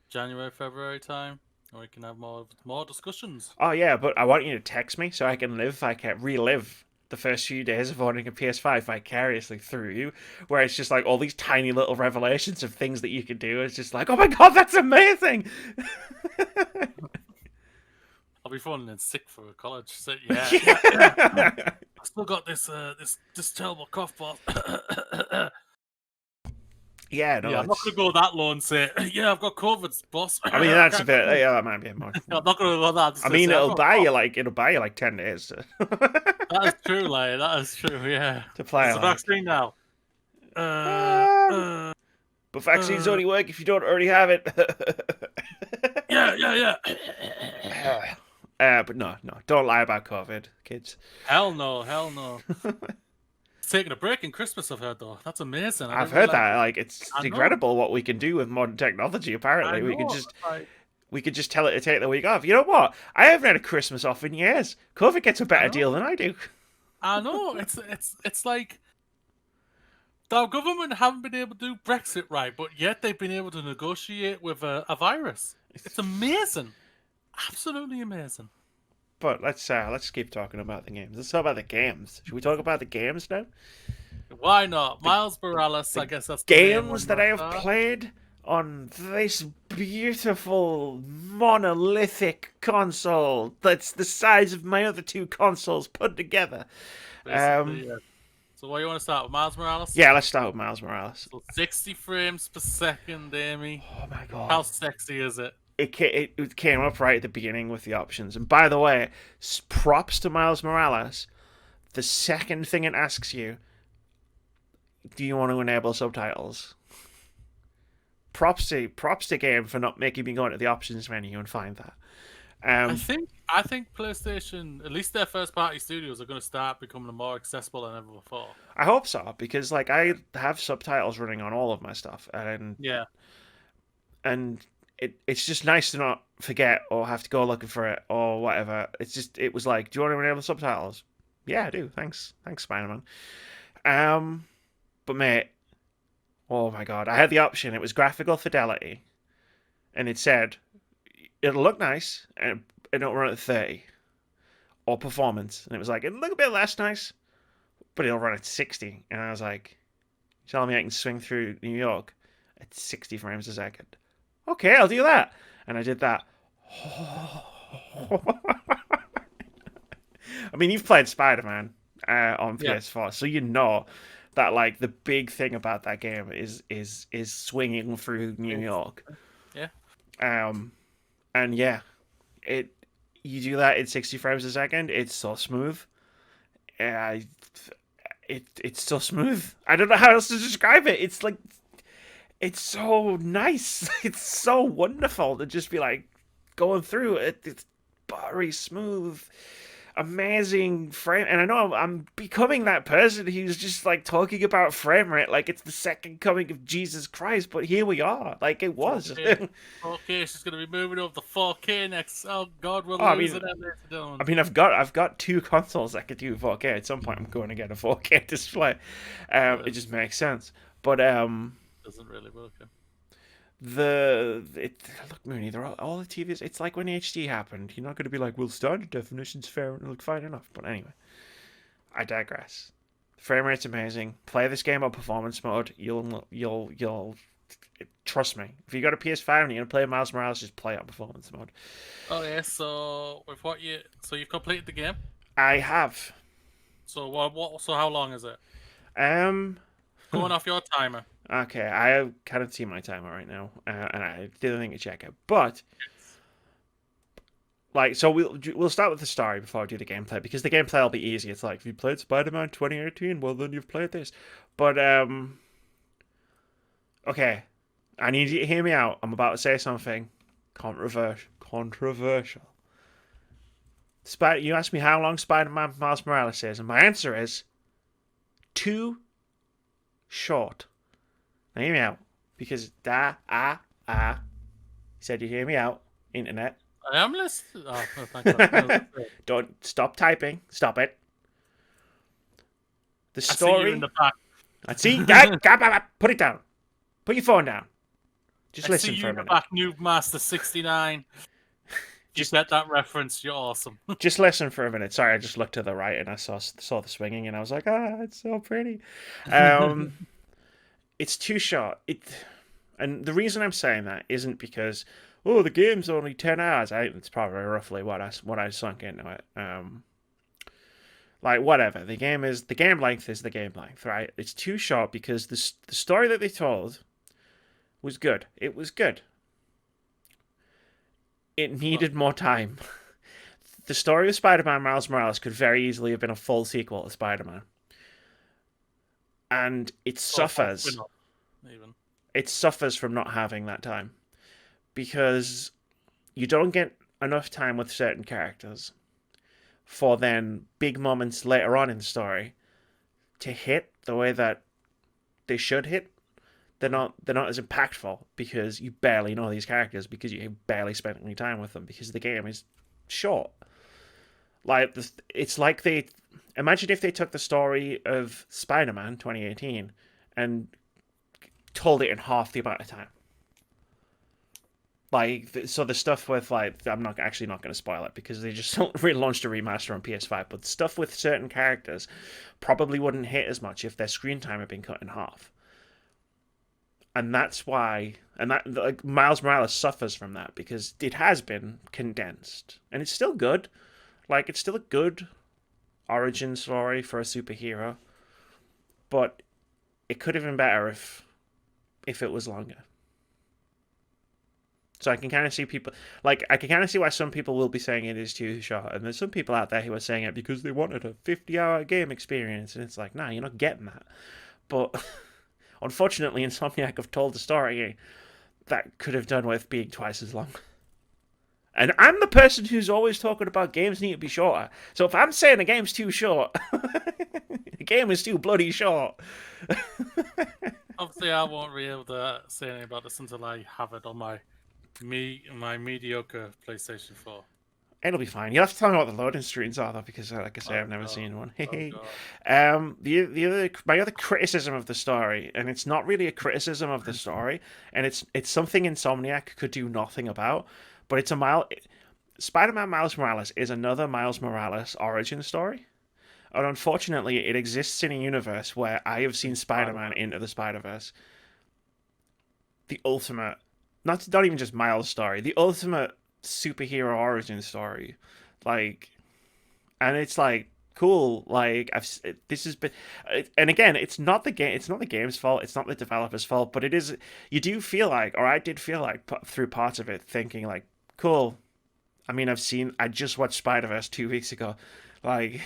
January, February time, and we can have more discussions. Oh yeah, but I want you to text me so I can relive the first few days of owning a PS5 vicariously through you, where it's just like all these tiny little revelations of things that you can do. It's just like, oh my god, that's amazing! I'll be falling in sick for college. So yeah. I still got this terrible cough, but Yeah, no, Yeah, I'm not going to go that low and say, yeah, I've got COVID, boss. I mean, that's a bit. Yeah, that might be a much. I'm not going to go that. I mean, it'll buy you like 10 days That is true, like that is true. Yeah, to play. It's a vaccine now. But vaccines only work if you don't already have it. Yeah. But no, don't lie about COVID, kids. Hell no. It's taking a break in Christmas, I've heard, though. That's amazing. I've heard that. Like, it's incredible what we can do with modern technology. Apparently, we could just tell it to take the week off. You know what? I haven't had a Christmas off in years. COVID gets a better deal than I do. I know. It's like the government haven't been able to do Brexit right, but yet they've been able to negotiate with a virus. It's amazing. Absolutely amazing. But let's keep talking about the games. Let's talk about the games. Should we talk about the games now? Why not? Miles Morales, I guess that's the games that I have played on this beautiful monolithic console that's the size of my other two consoles put together. Yeah. So what you want to start with, Miles Morales? Yeah, let's start with Miles Morales. So 60 frames per second, Amy. Oh my god. How sexy is it? It came up right at the beginning with the options. And by the way, props to Miles Morales. The second thing it asks you, do you want to enable subtitles? Props to game for not making me go into the options menu and find that. I think PlayStation, at least their first party studios, are going to start becoming more accessible than ever before. I hope so, because like I have subtitles running on all of my stuff, and it's just nice to not forget or have to go looking for it or whatever. It was like, do you want to enable subtitles? Yeah, I do. Thanks, Spider-Man. But mate, oh my god, I had the option. It was graphical fidelity, and it said it'll look nice and it'll run at 30, or performance, and it was like it'll look a bit less nice, but it'll run at 60. And I was like, you telling me I can swing through New York at 60 frames a second? Okay, I'll do that. And I did that. I mean, you've played Spider-Man on PS4, so you know that like the big thing about that game is swinging through New York. Yeah. And yeah, you do that in 60 frames a second. It's so smooth. It's so smooth. I don't know how else to describe it. It's like, it's so nice. It's so wonderful to just be like going through it. It's buttery smooth, amazing frame. And I know I'm becoming that person who's just like talking about frame rate like it's the second coming of Jesus Christ. But here we are. Like it was. 4K. She's going to be moving over the 4K next. Oh God, we'll lose it. I mean, I've got two consoles that could do 4K. At some point, I'm going to get a 4K display. It just makes sense. But doesn't really work. Look, Mooney, they're all the TVs. It's like when HD happened. You're not going to be like, well, standard definition's fair and look fine enough. But anyway, I digress. Frame rate's amazing. Play this game on performance mode. You'll trust me. If you got a PS5 and you're gonna play Miles Morales, just play it on performance mode. Oh yeah. So you've completed the game? I have. So what? So how long is it? Going off your timer. Okay, I can't see my timer right now, and I didn't think to check it. But like, so we'll start with the story before I do the gameplay, because the gameplay will be easy. It's like, if you played Spider-Man 2018, well then you've played this. But okay, I need you to hear me out. I'm about to say something controversial. You asked me how long Spider-Man Miles Morales is, and my answer is too short. Now hear me out, because said you hear me out, internet. I am listening. Oh, no, thank God. Don't stop typing. Stop it. The story. I see you in the back. I see. Put it down. Put your phone down. Just listen for a minute. I see you in the back, Noob Master 69. Just get that reference. You're awesome. Just listen for a minute. Sorry, I just looked to the right and I saw the swinging and I was like, it's so pretty. It's too short. And the reason I'm saying that isn't because, the game's only 10 hours. It's probably roughly what I sunk into it. Like whatever. The game length is the game length, right? It's too short because the story that they told was good. It was good. It needed more time. The story of Spider-Man Miles Morales could very easily have been a full sequel to Spider-Man. And it suffers. Even. It suffers from not having that time. Because you don't get enough time with certain characters for then big moments later on in the story to hit the way that they should hit. They're not as impactful because you barely know these characters, because you barely spent any time with them, because the game is short. Like, it's like they imagine if they took the story of Spider-Man 2018 and told it in half the amount of time. Like, so the stuff with, like, I'm not going to spoil it because they just relaunched a remaster on PS5, but stuff with certain characters probably wouldn't hit as much if their screen time had been cut in half. And that's why, like, Miles Morales suffers from that, because it has been condensed. And it's still good. Like, it's still a good origin story for a superhero. But it could have been better if it was longer. So I can kind of see people, like, I can kind of see why some people will be saying it is too short. And there's some people out there who are saying it because they wanted a 50-hour game experience. And it's like, nah, you're not getting that. But unfortunately, Insomniac have told the story that could have done with being twice as long. And I'm the person who's always talking about games need to be shorter. So if I'm saying a game's too short, the game is too bloody short. Obviously, I won't be able to say anything about this until I have it on my mediocre PlayStation 4. It'll be fine. You'll have to tell me what the loading screens are, though, because, like I say, I've never seen one. My other criticism of the story, and it's not really a criticism of the story, and it's something Insomniac could do nothing about, but it's Spider-Man Miles Morales is another Miles Morales origin story, and unfortunately, it exists in a universe where I have seen Spider-Man into the Spider-Verse. The ultimate, not even just Miles' story, the ultimate superhero origin story, like, and it's like cool. Like, this has been, and again, it's not the game's fault, it's not the developer's fault, but it is. You do feel like, or I did feel like through parts of it, thinking like, cool. I mean, I just watched Spider-Verse 2 weeks ago, like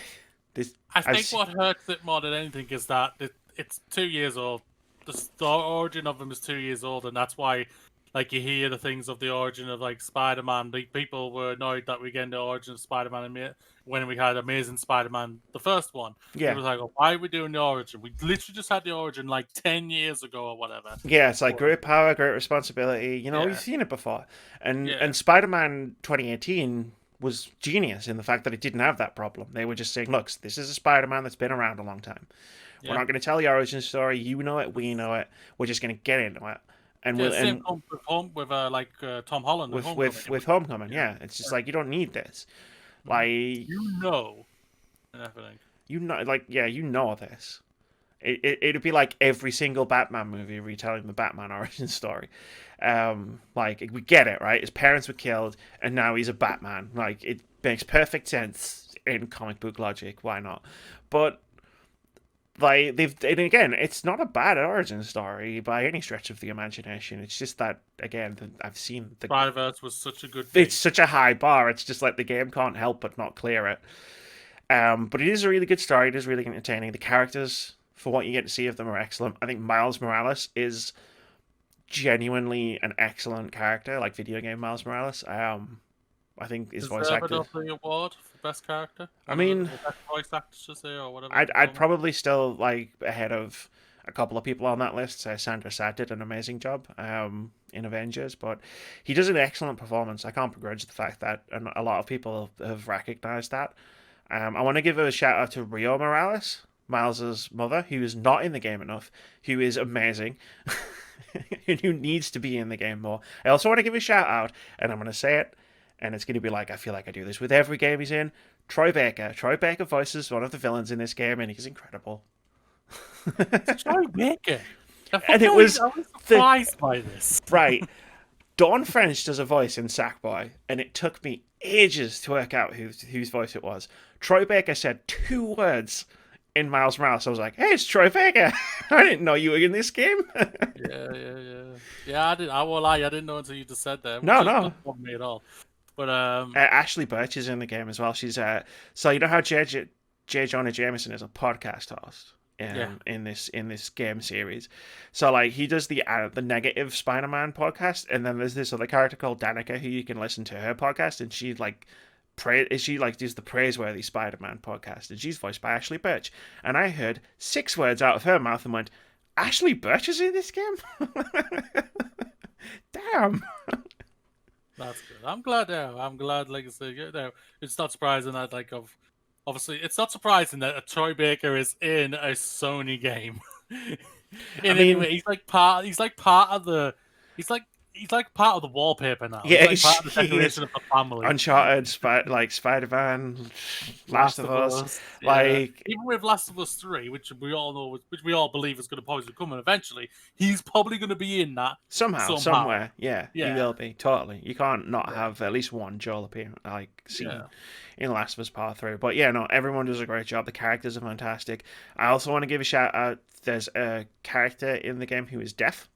this. I think what hurts it more than anything is that it's 2 years old. The origin of them is 2 years old, and that's why, like, you hear the things of the origin of, like, Spider-Man. People were annoyed that we get the origin of Spider-Man when we had Amazing Spider-Man, the first one. Yeah. It was like, oh, why are we doing the origin? We literally just had the origin, like, 10 years ago or whatever. Yeah, it's like great power, great responsibility. You know, we've seen it before. And Spider-Man 2018 was genius in the fact that it didn't have that problem. They were just saying, look, this is a Spider-Man that's been around a long time. We're not going to tell the origin story. You know it, we know it. We're just going to get into it. And same with Tom Holland with Homecoming, it's just like, you don't need this, like, and everything. You know this. It'd be like every single Batman movie retelling the Batman origin story. Like, we get it, right? His parents were killed, and now he's a Batman. Like, it makes perfect sense in comic book logic. Why not? But like, and again, it's not a bad origin story by any stretch of the imagination. It's just that, again, I've seen the Spider-Verse was such a good thing. It's such a high bar. It's just like the game can't help but not clear it. But it is a really good story. It is really entertaining. The characters, for what you get to see of them, are excellent. I think Miles Morales is genuinely an excellent character, like video game Miles Morales. I think his voice actor. The award for best character. I mean, best voice actress or whatever. I'd probably still, like, ahead of a couple of people on that list. Sandra Satt did an amazing job in Avengers, but he does an excellent performance. I can't begrudge the fact that, and a lot of people have recognized that. I want to give a shout out to Rio Morales, Miles's mother, who is not in the game enough, who is amazing, and who needs to be in the game more. I also want to give a shout out, and I'm going to say it, and it's going to be like, I feel like I do this with every game he's in. Troy Baker. Troy Baker voices one of the villains in this game, and he's incredible. Troy Baker. And I was surprised by this. Right. Dawn French does a voice in Sackboy, and it took me ages to work out whose voice it was. Troy Baker said 2 words in Miles Morales, I was like, hey, it's Troy Baker. I didn't know you were in this game. Yeah, I didn't. I won't lie, I didn't know until you just said that. Which No, doesn't no. bother me at all. But Ashley Birch is in the game as well. She's so you know how J. Jonah Jameson is a podcast host in this game series. So like he does the negative Spider-Man podcast, and then there's this other character called Danica who you can listen to her podcast, and she does the praiseworthy Spider-Man podcast, and she's voiced by Ashley Birch. And I heard 6 words out of her mouth and went, Ashley Birch is in this game? Damn. that's good. I'm glad now. I'm glad, like I said, it's not surprising that obviously it's not surprising that a Troy Baker is in a Sony game. Anyway, he's like part of the wallpaper now. Yeah, he's like part of the decoration of the family. Uncharted, Spider-Man, Last of Us. Yeah. Like even with Last of Us 3, which we all believe is going to probably come in eventually, he's probably going to be in that somehow, somewhere. Yeah, he will be totally. You can't not have at least one Joel appearance, scene in Last of Us Part 3. But yeah, no, everyone does a great job. The characters are fantastic. I also want to give a shout out. There's a character in the game who is deaf.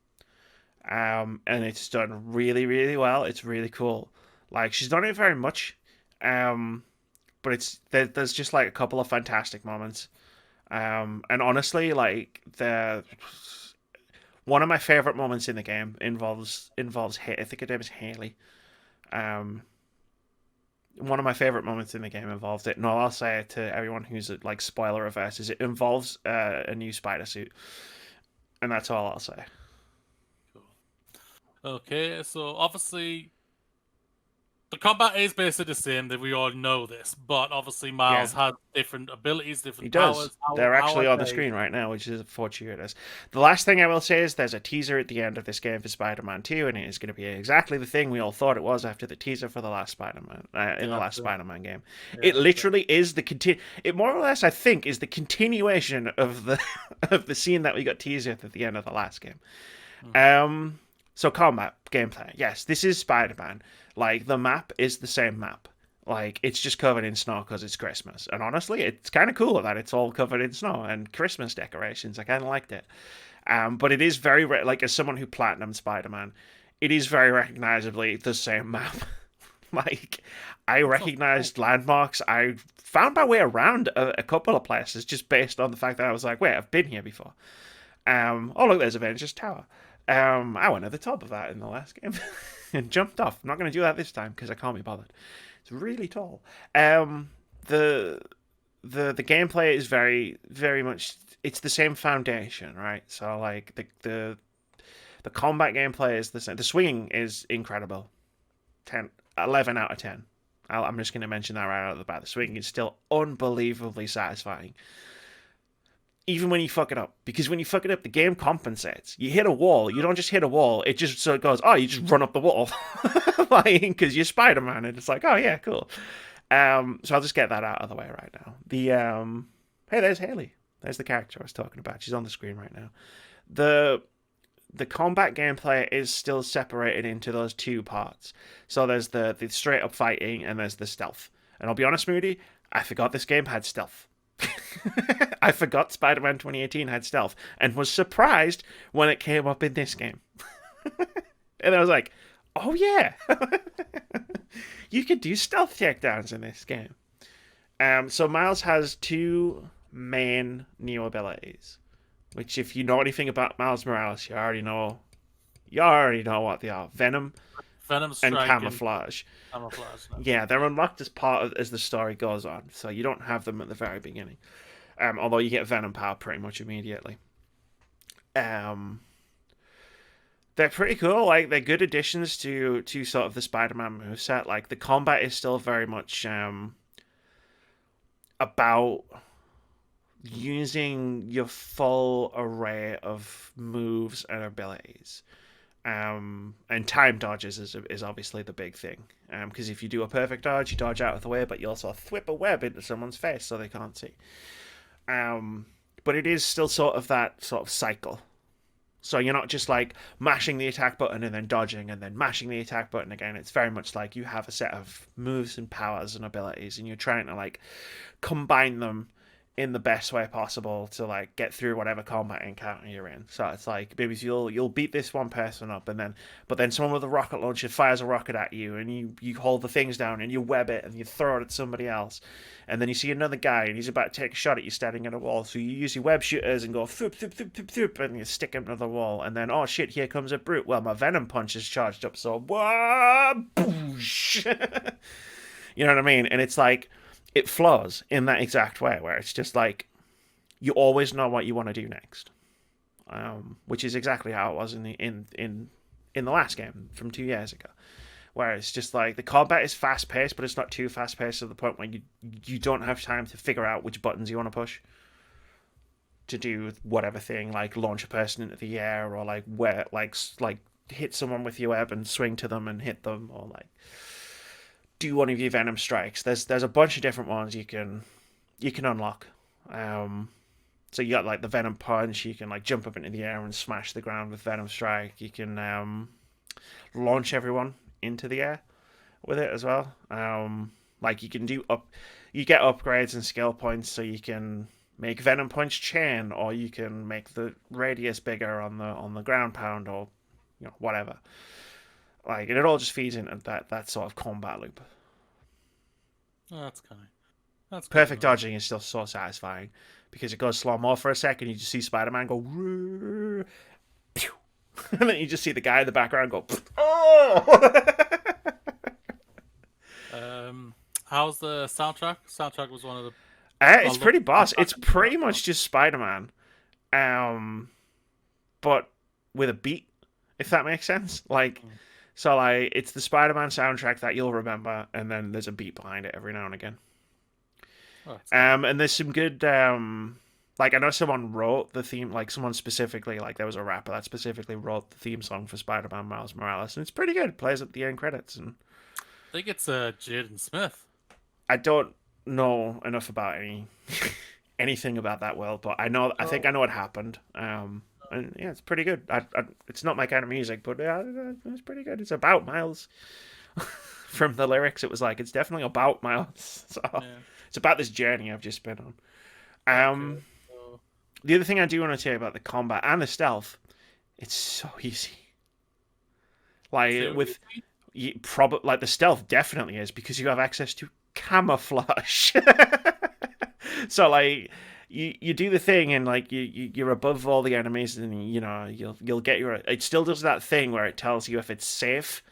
And it's done really, really well. It's really cool. Like, she's done it very much, but there's just like a couple of fantastic moments. And honestly, like one of my favorite moments in the game involves I think her name is Haley. One of my favorite moments in the game involved it, and all I'll say to everyone who's like spoiler averse is it involves a new spider suit, and that's all I'll say. Okay, so obviously the combat is basically the same. That we all know this, but obviously Miles has different abilities, different powers. They're actually on the screen right now, which is fortuitous. The last thing I will say is there's a teaser at the end of this game for Spider-Man 2, and it is going to be exactly the thing we all thought it was after the teaser for the last Spider-Man in the last Spider-Man game. It literally is it more or less, I think, is the continuation of the of the scene that we got teased at the end of the last game. So combat gameplay, yes, this is Spider-Man. Like, the map is the same map. Like, it's just covered in snow because it's Christmas. And honestly, it's kind of cool that it's all covered in snow and Christmas decorations. I kind of liked it. But it is very, like, as someone who platinumed Spider-Man, it is very recognizably the same map. Like, I recognized landmarks. I found my way around a couple of places just based on the fact that I was like, wait, I've been here before. Oh, look, there's Avengers Tower. I went at the top of that in the last game and jumped off. I'm not going to do that this time because I can't be bothered. It's really tall. The gameplay is very, very much, it's the same foundation, right? So like the combat gameplay is the same. The swinging is incredible. 11 out of 10. I'm just going to mention that right out of the bat. The swinging is still unbelievably satisfying. Even when you fuck it up. Because when you fuck it up, the game compensates. You hit a wall. You don't just hit a wall. It just so it goes, oh, you just run up the wall. Like, because you're Spider-Man. And it's like, oh, yeah, cool. So I'll just get that out of the way right now. Hey, there's Haley. There's the character I was talking about. She's on the screen right now. The combat gameplay is still separated into those two parts. So there's the straight up fighting and there's the stealth. And I'll be honest, Moody, I forgot this game had stealth. I forgot Spider-Man 2018 had stealth and was surprised when it came up in this game. And I was like, oh yeah, you could do stealth takedowns in this game. So Miles has 2 main new abilities, which if you know anything about Miles Morales, you already know what they are. Venom and camouflage. No. Yeah, they're unlocked as the story goes on, so you don't have them at the very beginning. Although you get Venom power pretty much immediately. They're pretty cool. Like, they're good additions to sort of the Spider-Man moveset. Like, the combat is still very much about using your full array of moves and abilities. And time dodges is obviously the big thing. Because if you do a perfect dodge, you dodge out of the way, but you also thwip a web into someone's face so they can't see. But it is still sort of that sort of cycle. So you're not just like mashing the attack button and then dodging and then mashing the attack button again. It's very much like you have a set of moves and powers and abilities and you're trying to like combine them in the best way possible to like get through whatever combat encounter you're in. So it's like maybe you'll beat this one person up, and then someone with a rocket launcher fires a rocket at you, and you hold the things down and you web it and you throw it at somebody else, and then you see another guy and he's about to take a shot at you standing at a wall. So you use your web shooters and go thoop, thoop, thoop, thoop, thoop, and you stick him to the wall, and then oh shit, here comes a brute. Well, my venom punch is charged up, so wah, boosh. You know what I mean? And it's like, it flows in that exact way, where it's just like you always know what you want to do next, which is exactly how it was in the last game from 2 years ago, where it's just like the combat is fast paced, but it's not too fast paced to the point where you don't have time to figure out which buttons you want to push to do whatever thing, like launch a person into the air, or like where like hit someone with your web and swing to them and hit them, or like do one of your venom strikes. There's a bunch of different ones you can unlock. So you got like the venom punch. You can like jump up into the air and smash the ground with venom strike. You can launch everyone into the air with it as well. Like you can you get upgrades and skill points, so you can make venom punch chain, or you can make the radius bigger on the ground pound, or whatever. Like, and it all just feeds into that sort of combat loop. Oh, that's Perfect dodging is still so satisfying, because it goes slow-mo for a second. You just see Spider-Man go, pew, and then you just see the guy in the background go, oh! How's the soundtrack? Soundtrack was one of the... It's pretty boss. It's pretty much just Spider-Man, but with a beat, if that makes sense. Like... So, like, it's the Spider-Man soundtrack that you'll remember, and then there's a beat behind it every now and again. Oh, and there's some good, like, I know someone wrote the theme, like, someone specifically, like, there was a rapper that specifically wrote the theme song for Spider-Man Miles Morales, and it's pretty good. It plays at the end credits. And I think it's Jaden Smith. I don't know enough about anything about that world, but I think I know what happened. And yeah, it's pretty good. It's not my kind of music, but yeah, it's pretty good. It's about Miles. From the lyrics, it was like, it's definitely about Miles. So it's about this journey I've just been on. The other thing I do want to tell you about the combat and the stealth, it's so easy. Like like the stealth definitely is, because you have access to camouflage. So like, you do the thing, and like you're above all the enemies, and you'll get it still does that thing where it tells you if it's safe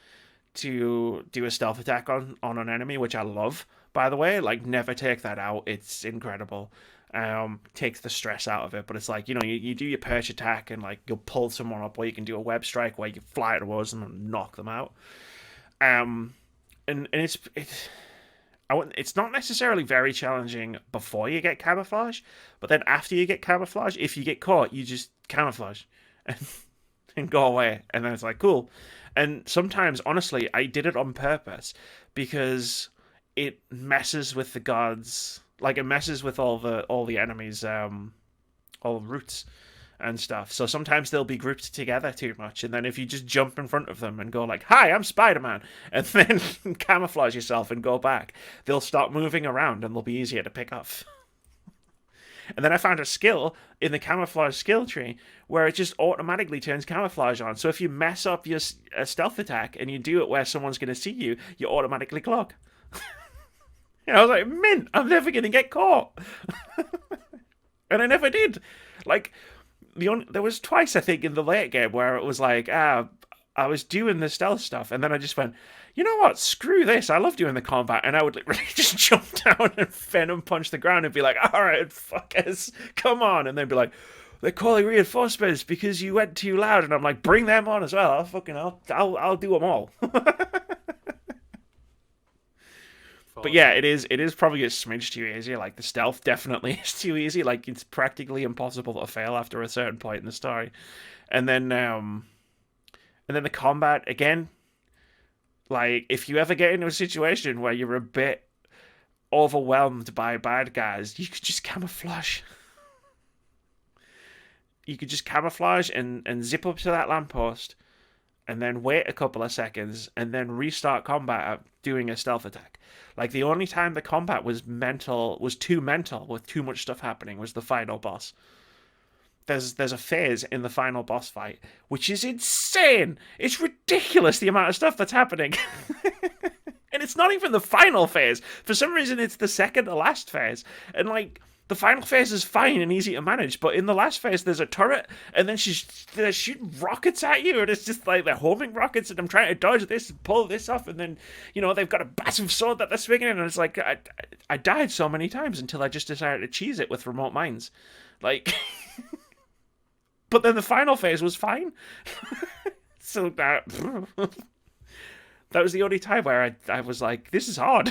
to do a stealth attack on an enemy, which I love, by the way. Like, never take that out. It's incredible. Takes the stress out of it. But it's like, you do your perch attack, and like you'll pull someone up, or you can do a web strike where you fly towards them and knock them out. And it's not necessarily very challenging before you get camouflage, but then after you get camouflage, if you get caught, you just camouflage and go away. And then it's like, cool. And sometimes, honestly, I did it on purpose, because it messes with the gods. Like, it messes with all the enemies, all routes and stuff. So sometimes they'll be grouped together too much, and then if you just jump in front of them and go like, "Hi, I'm Spider-Man," and then camouflage yourself and go back, they'll start moving around and they'll be easier to pick off. And then I found a skill in the camouflage skill tree where it just automatically turns camouflage on. So if you mess up your stealth attack and you do it where someone's going to see you, you automatically cloak. And I was like, mint, I'm never going to get caught. And I never did. Like, there was twice, I think, in the late game where it was like, I was doing the stealth stuff, and then I just went, you know what, screw this, I love doing the combat, and I would literally just jump down and venom punch the ground and be like, alright, fuckers, come on, and they'd be like, they're calling reinforcements because you went too loud, and I'm like, bring them on as well, I'll do them all. But yeah, it is probably a smidge too easy. Like, the stealth definitely is too easy. Like, it's practically impossible to fail after a certain point in the story. And then the combat, again, like, if you ever get into a situation where you're a bit overwhelmed by bad guys, you could just camouflage. You could just camouflage and zip up to that lamppost and then wait a couple of seconds, and then restart combat doing a stealth attack. Like, the only time the combat was too mental, with too much stuff happening, was the final boss. There's a phase in the final boss fight, which is insane. It's ridiculous, the amount of stuff that's happening. And it's not even the final phase. For some reason, it's the second to last phase. And, like, the final phase is fine and easy to manage, but in the last phase, there's a turret, and then they're shooting rockets at you, and it's just like they're homing rockets, and I'm trying to dodge this and pull this off, and then, you know, they've got a massive sword that they're swinging, and it's like, I died so many times until I just decided to cheese it with remote mines. Like... But then the final phase was fine. So that was the only time where I was like, this is hard.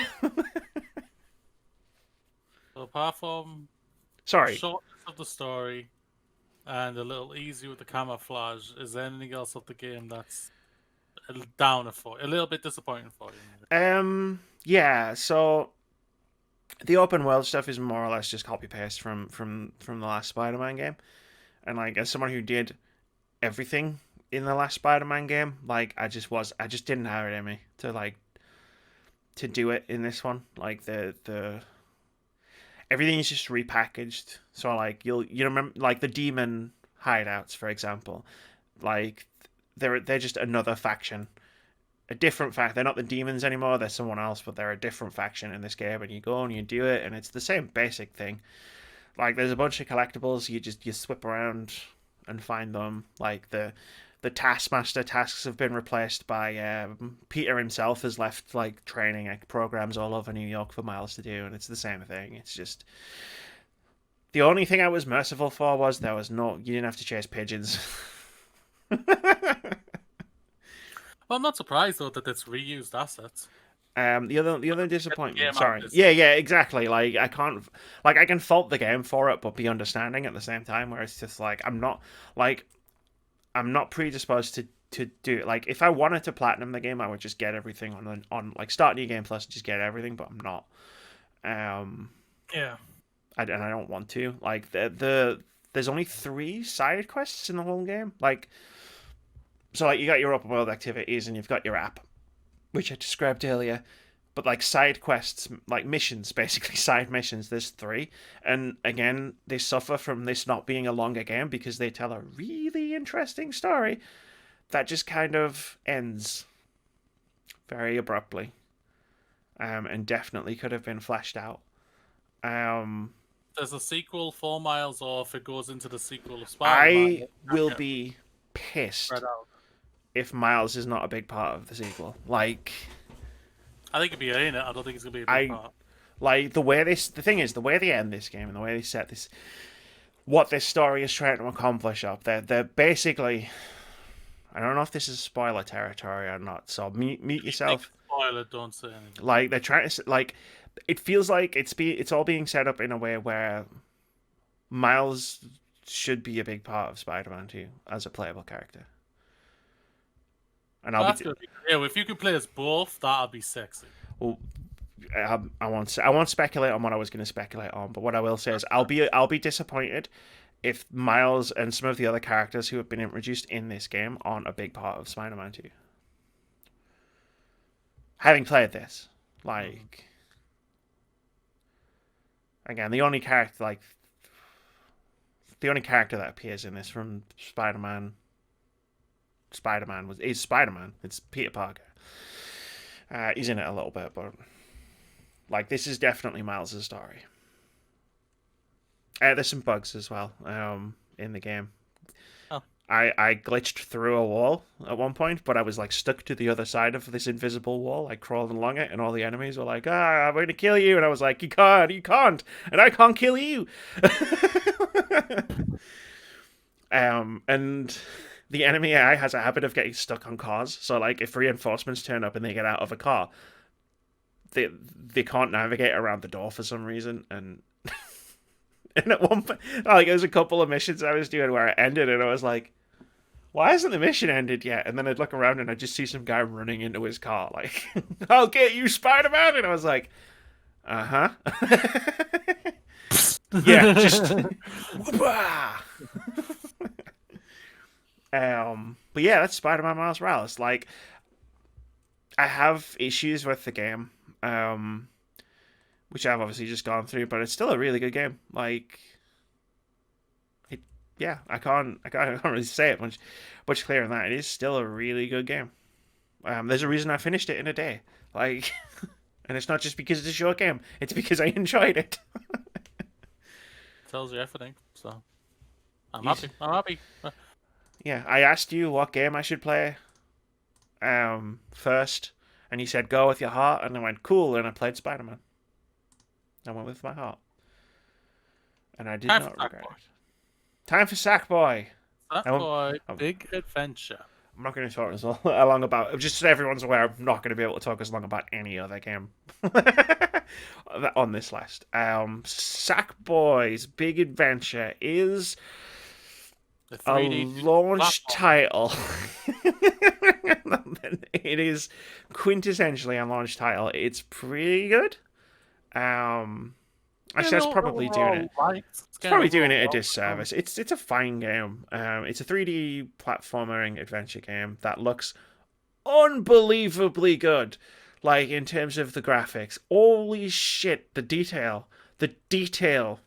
So apart from Sorry. shortness of the story and a little easy with the camouflage, is there anything else of the game that's a downer for you? A little bit disappointing for you? Yeah, so the open world stuff is more or less just copy paste from the last Spider-Man game. And, like, as someone who did everything in the last Spider-Man game, like, I just didn't have it in me to do it in this one. Like, the everything is just repackaged. So, like, you remember, like, the demon hideouts, for example, like, they're just another faction, a different faction. They're not the demons anymore. They're someone else, but they're a different faction in this game. And you go and you do it, and it's the same basic thing. Like, there's a bunch of collectibles, you swip around and find them. Like, the Taskmaster tasks have been replaced by Peter himself has left, like, training programs all over New York for Miles to do, and it's the same thing. It's just... The only thing I was merciful for was you didn't have to chase pigeons. Well, I'm not surprised, though, that it's reused assets. The other disappointment. Sorry. Yeah, exactly. Like, I can fault the game for it, but be understanding at the same time. Where it's just like I'm not predisposed to do it. Like, if I wanted to platinum the game, I would just get everything on like start new game plus, just get everything. But I'm not. Yeah. I don't want to. Like, there's only 3 side quests in the whole game. Like, so like you got your open world activities and you've got your app, which I described earlier, but like side quests, like missions, basically side missions, there's 3. And again, they suffer from this not being a longer game because they tell a really interesting story that just kind of ends very abruptly. And definitely could have been fleshed out. There's a sequel for Miles, or if it goes into the sequel of Spider-Man, I will be pissed if Miles is not a big part of the sequel. Like, I think it'd be in it. I don't think it's gonna be a big part. Like, the way they end this game and the way they set this, what this story is trying to accomplish up, they're basically, I don't know if this is spoiler territory or not, so mute yourself. Spoiler, don't say anything. Like, they're trying to, like, it feels like it's all being set up in a way where Miles should be a big part of Spider-Man 2 as a playable character. And if you could play as both, that'd be sexy. Well, I won't speculate on what I was going to speculate on, but what I will say is I'll be disappointed if Miles and some of the other characters who have been introduced in this game aren't a big part of Spider-Man 2. Having played this, like, again, the only character that appears in this from Spider-Man is Spider-Man. It's Peter Parker. He's in it a little bit, but like, this is definitely Miles' story. There's some bugs as well in the game. Oh. I glitched through a wall at one point, but I was like stuck to the other side of this invisible wall, like crawling along it, and all the enemies were like, I'm going to kill you, and I was like, you can't, and I can't kill you. And the enemy AI has a habit of getting stuck on cars, so like if reinforcements turn up and they get out of a car, they can't navigate around the door for some reason, and at one point, like, there was a couple of missions I was doing where it ended, and I was like, why hasn't the mission ended yet? And then I'd look around and I'd just see some guy running into his car, like, I'll get you, Spider-Man! And I was like, uh-huh. Yeah, just... But yeah, that's Spider-Man Miles Morales. Like, I have issues with the game, which I've obviously just gone through, but it's still a really good game. Like, it, yeah, I can't really say it much clearer than that. It is still a really good game. There's a reason I finished it in a day. Like, and it's not just because it's a short game. It's because I enjoyed it. Tells you everything. So I'm happy. I'm happy. Yeah, I asked you what game I should play first, and you said go with your heart, and I went cool, and I played Spider-Man. I went with my heart, and I did not regret it. Time for Sackboy. Sackboy, big adventure. I'm not going to talk as long about. Just so everyone's aware, I'm not going to be able to talk as long about any other game on this list. Sackboy's Big Adventure is a launch title. It is quintessentially a launch title. It's pretty good. Actually, that's probably doing it. It's probably doing it a disservice. It's a fine game. It's a 3D platforming adventure game that looks unbelievably good. Like in terms of the graphics, holy shit! The detail,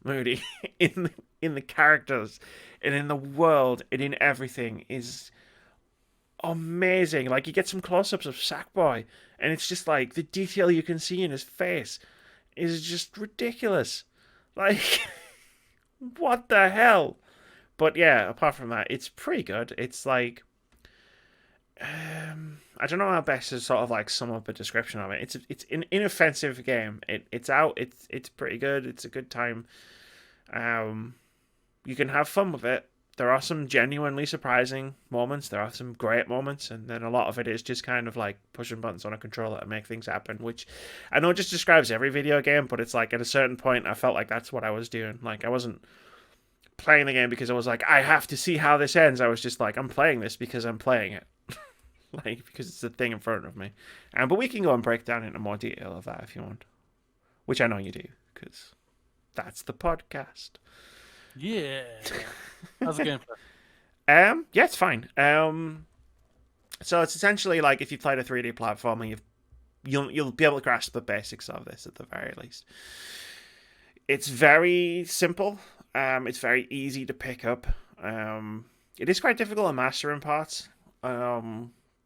Moody, in the characters, and in the world, and in everything is amazing. Like you get some close-ups of Sackboy, and it's just like the detail you can see in his face is just ridiculous. Like, what the hell? But yeah, apart from that, it's pretty good. It's like, I don't know how best to sort of like sum up a description of it. It's an inoffensive game. It's out. It's pretty good. It's a good time. You can have fun with it. There are some genuinely surprising moments. There are some great moments, and then a lot of it is just kind of like pushing buttons on a controller to make things happen, which I know just describes every video game, but it's like at a certain point I felt like that's what I was doing. Like I wasn't playing the game because I was like, I have to see how this ends. I was just like, I'm playing this because I'm playing it. Like, because it's the thing in front of me. But we can go and break down into more detail of that if you want. Which I know you do, because that's the podcast. Yeah. How's the game? Yeah, it's fine. So it's essentially like if you played a 3D platformer, you'll be able to grasp the basics of this at the very least. It's very simple. It's very easy to pick up. It is quite difficult to master in parts.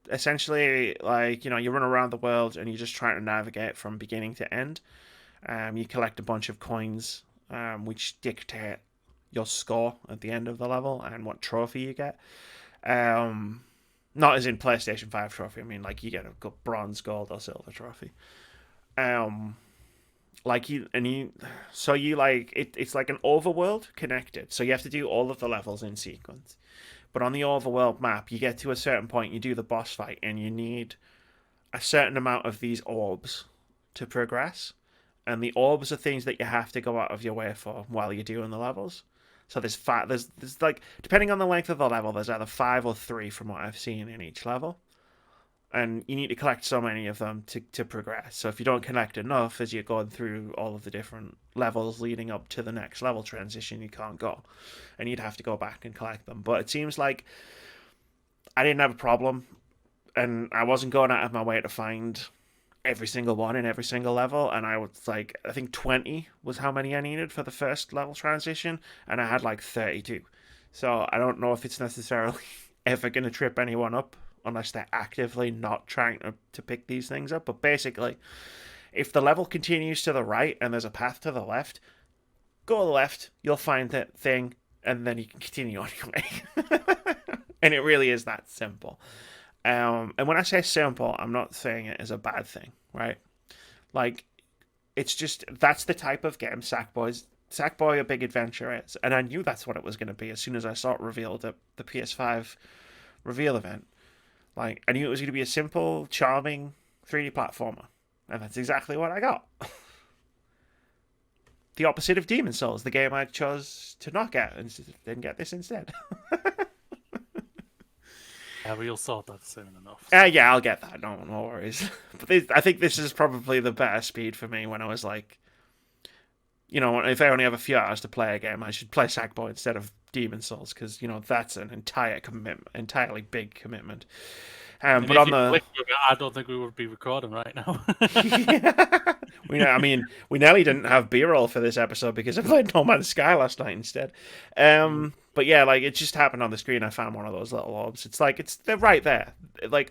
Essentially, like you run around the world and you're just trying to navigate from beginning to end. You collect a bunch of coins, which dictate your score at the end of the level and what trophy you get. Not as in PlayStation 5 trophy. I mean, like you get a bronze, gold, or silver trophy. It's like an overworld connected. So you have to do all of the levels in sequence. But on the overworld map, you get to a certain point, you do the boss fight, and you need a certain amount of these orbs to progress. And the orbs are things that you have to go out of your way for while you're doing the levels. So there's like, depending on the length of the level, there's either 5 or 3 from what I've seen in each level. And you need to collect so many of them to progress. So if you don't collect enough as you're going through all of the different levels leading up to the next level transition, you can't go. And you'd have to go back and collect them. But it seems like I didn't have a problem. And I wasn't going out of my way to find every single one in every single level, and I was like, I think 20 was how many I needed for the first level transition, and I had like 32. So I don't know if it's necessarily ever going to trip anyone up unless they're actively not trying to pick these things up. But basically, if the level continues to the right and there's a path to the left, go to the left, you'll find that thing, and then you can continue on your way. And it really is that simple. And when I say simple, I'm not saying it as a bad thing, right? Like, it's just, that's the type of game Sackboy A Big Adventure is. And I knew that's what it was going to be as soon as I saw it revealed at the PS5 reveal event. Like, I knew it was going to be a simple, charming 3D platformer. And that's exactly what I got. The opposite of Demon's Souls, the game I chose to not get, and then get this instead. Yeah, we'll sort that soon enough. Yeah, I'll get that. No worries. But I think this is probably the better speed for me when I was like, if I only have a few hours to play a game, I should play Sackboy instead of Demon Souls, because that's an entirely big commitment. And But if on you the click with it, I don't think we would be recording right now. we nearly didn't have B-roll for this episode because I played No Man's Sky last night instead. But yeah, like it just happened on the screen. I found one of those little orbs. It's like they're right there. Like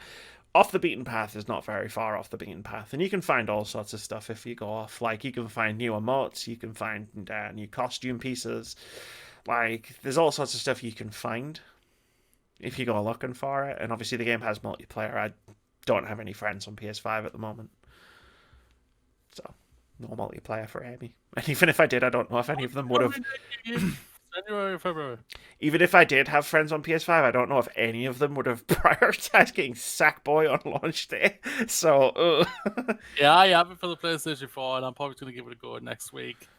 off the beaten path is not very far off the beaten path, and you can find all sorts of stuff if you go off. Like you can find new emotes, you can find new costume pieces. Like there's all sorts of stuff you can find if you go looking for it. And obviously the game has multiplayer. I don't have any friends on PS5 at the moment, so no multiplayer for Amy. And even if I did, I don't know if any of them would have. January, February. Even if I did have friends on PS5, I don't know if any of them would have prioritized getting Sackboy on launch day. So, yeah, I have it for the PlayStation 4, and I'm probably going to give it a go next week.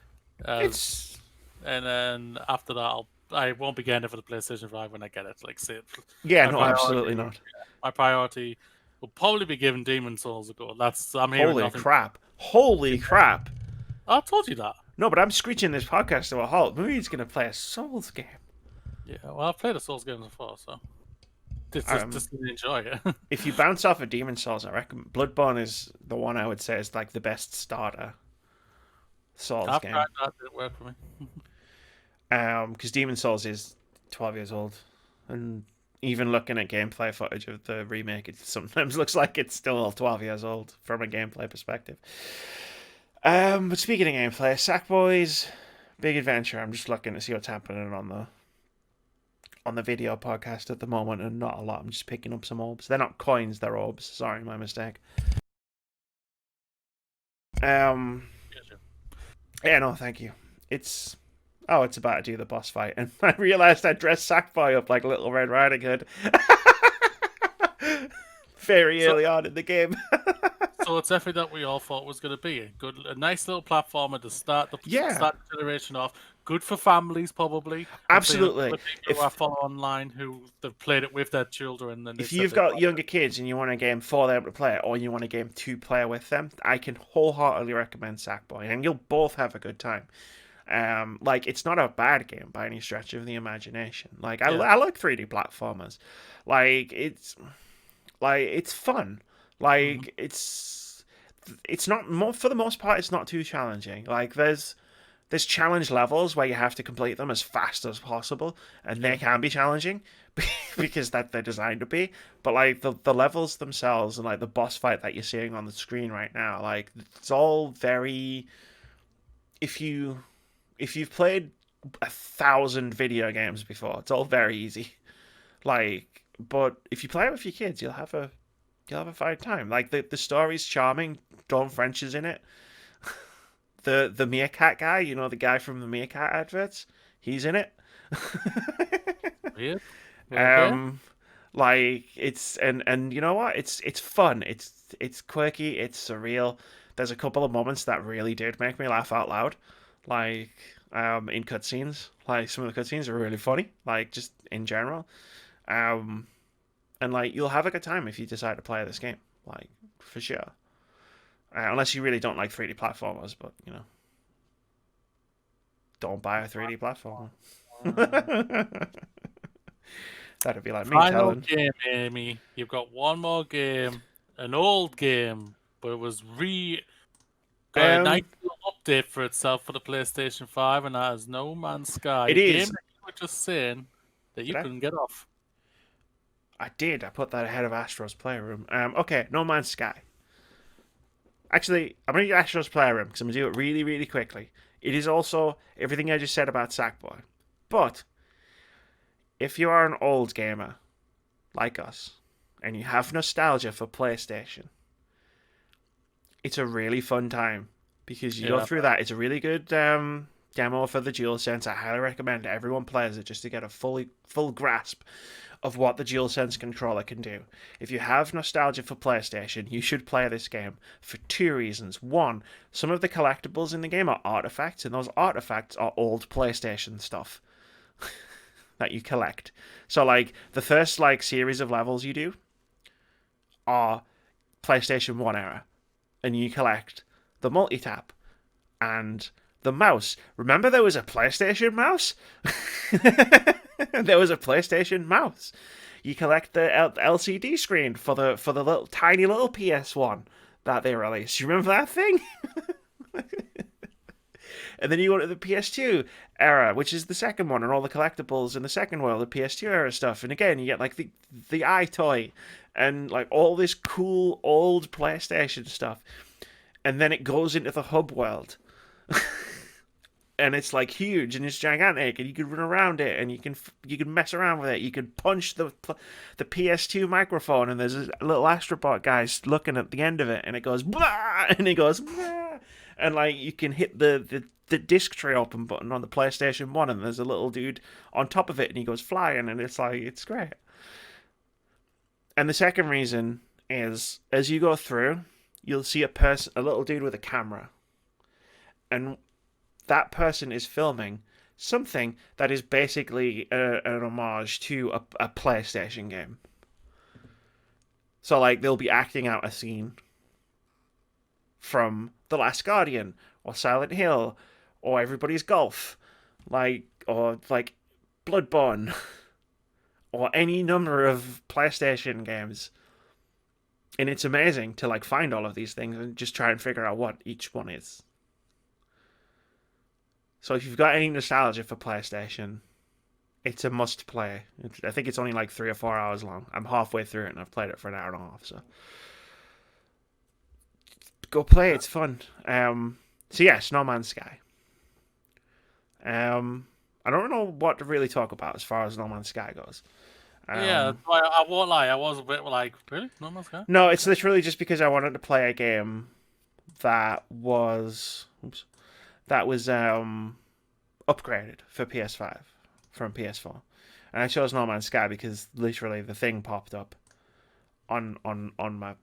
And then after that, I won't be getting it for the PlayStation 5 when I get it. Like, say, absolutely not. My priority will probably be giving Demon Souls a go. I'm hearing nothing. Holy crap! I told you that. No, but I'm screeching this podcast to a halt. Movie's going to play a Souls game. Yeah, well, I've played a Souls game before, so just enjoy it. If you bounce off of Demon Souls, I reckon Bloodborne is the one I would say is like the best starter Souls game. Tried that, didn't work for me. Because Demon Souls is 12 years old, and even looking at gameplay footage of the remake, it sometimes looks like it's still 12 years old from a gameplay perspective. But speaking of gameplay, Sackboy's Big Adventure, I'm just looking to see what's happening on the video podcast at the moment, and not a lot. I'm just picking up some orbs. They're not coins, they're orbs. Sorry, my mistake. Yeah, no, thank you. It's about to do the boss fight, and I realized I dressed Sackboy up like Little Red Riding Hood very early on in the game. So it's everything that we all thought was going to be a nice little platformer to start the generation off. Good for families, probably. Absolutely. People who I follow online who have played it with their children. And if you've got younger kids and you want a game for them to play it, or you want a game to play with them, I can wholeheartedly recommend Sackboy, and you'll both have a good time. Like it's not a bad game by any stretch of the imagination. Like I like 3D platformers. Like it's fun. Like it's not, for the most part, it's not too challenging. Like there's challenge levels where you have to complete them as fast as possible, and they can be challenging because they're designed to be. But like the levels themselves and like the boss fight that you're seeing on the screen right now, like it's all very. If you've played 1,000 video games before, it's all very easy. Like, but if you play it with your kids, you'll have a fine time. Like the story's charming. Dawn French is in it. The Meerkat guy, the guy from the Meerkat adverts, he's in it. Yeah. Like it's and you know what? It's fun. It's quirky. It's surreal. There's a couple of moments that really did make me laugh out loud. Like in cutscenes. Like some of the cutscenes are really funny. Like just in general. And like you'll have a good time if you decide to play this game. Like for sure. Unless you really don't like 3D platformers, but don't buy a 3D platformer. That'd be like me telling. Game, Amy. You've got one more game, an old game, but it was got a nice little update for itself for the PlayStation 5, and that is No Man's Sky. It is. Game that you were just saying that you couldn't get off. I did. I put that ahead of Astro's Playroom. Okay, No Man's Sky. Actually, I'm going to do Astro's Playroom because I'm going to do it really, really quickly. It is also everything I just said about Sackboy. But if you are an old gamer like us and you have nostalgia for PlayStation, it's a really fun time because you go through that. It's a really good demo for the DualSense. I highly recommend everyone plays it just to get a full grasp of what the DualSense controller can do. If you have nostalgia for PlayStation, you should play this game for two reasons. One, some of the collectibles in the game are artifacts, and those artifacts are old PlayStation stuff that you collect. So, like, the first, series of levels you do are PlayStation 1 era, and you collect the multi-tap and The mouse. Remember there was a PlayStation mouse? There was a PlayStation mouse. You collect the LCD screen for the little tiny little PS1 that they released. You remember that thing? And then you go to the PS2 era, which is the second one, and all the collectibles in the second world, the PS2 era stuff. And again, you get like the iToy and like all this cool old PlayStation stuff. And then it goes into the hub world. And it's like huge and it's gigantic, and you can run around it, and you can mess around with it. You can punch the PS2 microphone, and there's a little Astrobot guy looking at the end of it, and it goes blah, and it goes blah, and like you can hit the disc tray open button on the PlayStation 1, and there's a little dude on top of it, and he goes flying, and it's like, it's great. And the second reason is, as you go through, you'll see a little dude with a camera, and that person is filming something that is basically an homage to a PlayStation game. So, like, they'll be acting out a scene from The Last Guardian, or Silent Hill, or Everybody's Golf, or Bloodborne, or any number of PlayStation games. And it's amazing to, like, find all of these things and just try and figure out what each one is. So if you've got any nostalgia for PlayStation, it's a must play. I think it's only like 3 or 4 hours long. I'm halfway through it, and I've played it for an hour and a half. So go play. It's fun. So yes, No Man's Sky. I don't know what to really talk about as far as No Man's Sky goes. Yeah, I won't lie. I was a bit like, really? No Man's Sky? No, it's literally just because I wanted to play a game that was upgraded for PS5 from PS4, and I chose No Man's Sky because literally the thing popped up on my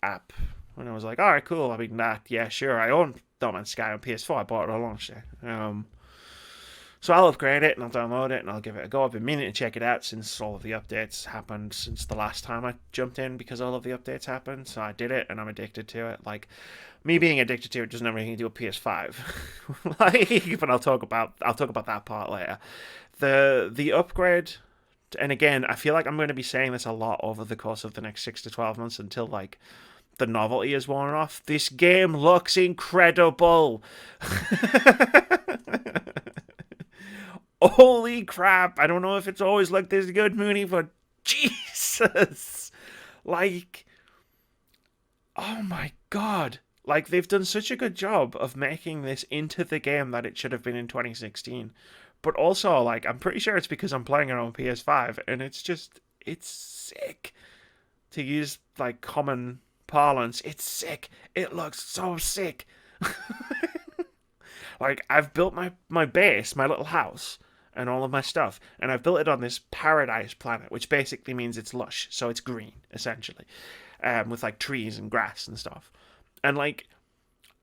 app, and I was like, all right, cool. I mean, yeah, sure. I own No Man's Sky on PS4. I bought it on launch day. So I'll upgrade it and I'll download it and I'll give it a go. I've been meaning to check it out since all of the updates happened, since the last time I jumped in, because all of the updates happened. So I did it, and I'm addicted to it. Like, me being addicted to it doesn't have anything to do with PS5. But I'll talk about that part later. The upgrade, and again, I feel like I'm going to be saying this a lot over the course of the next 6 to 12 months until like the novelty is worn off. This game looks incredible. Holy crap. I don't know if it's always looked this good, Mooney, but Jesus. Like, oh my God. Like, they've done such a good job of making this into the game that it should have been in 2016. But also, like, I'm pretty sure it's because I'm playing it on PS5, and it's sick. To use, like, common parlance, it's sick. It looks so sick. Like, I've built my base, my little house, and all of my stuff, and I've built it on this paradise planet, which basically means it's lush, so it's green, essentially, with, like, trees and grass and stuff. And, like,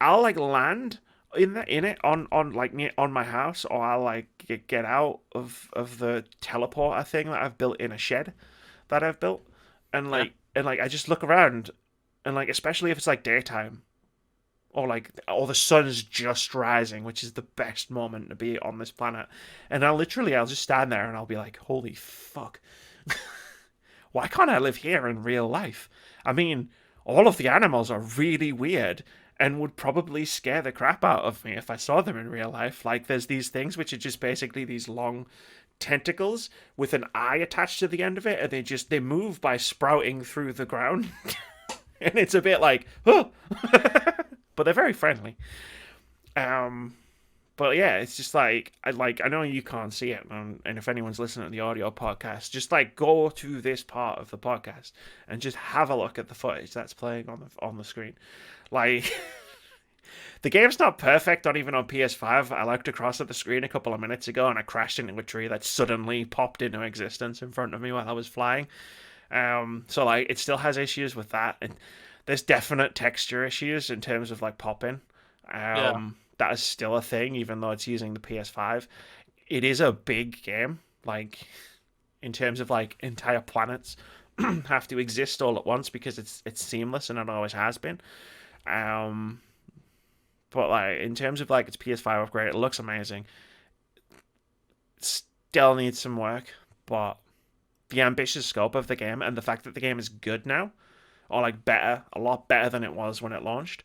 I'll, like, land in it on my house, or I'll, like, get out of the teleporter thing that I've built in a shed that I've built, and, like, I just look around, and, like, especially if it's, like, daytime, or the sun's just rising, which is the best moment to be on this planet, and I'll just stand there and I'll be like, holy fuck. Why can't I live here in real life? I mean, all of the animals are really weird and would probably scare the crap out of me if I saw them in real life. Like, there's these things which are just basically these long tentacles with an eye attached to the end of it, and they move by sprouting through the ground. And it's a bit like, oh. But they're very friendly. But yeah, it's just like, I know you can't see it, and if anyone's listening to the audio podcast, just like go to this part of the podcast and just have a look at the footage that's playing on the screen. Like, the game's not perfect, not even on PS5. I looked across at the screen a couple of minutes ago and I crashed into a tree that suddenly popped into existence in front of me while I was flying. So like, it still has issues with that, and there's definite texture issues in terms of like popping. That is still a thing, even though it's using the PS5. It is a big game, like, in terms of like entire planets have to exist all at once because it's seamless, and it always has been. But like in terms of like its PS5 upgrade, it looks amazing. Still needs some work, but the ambitious scope of the game and the fact that the game is good now, or like better, a lot better than it was when it launched.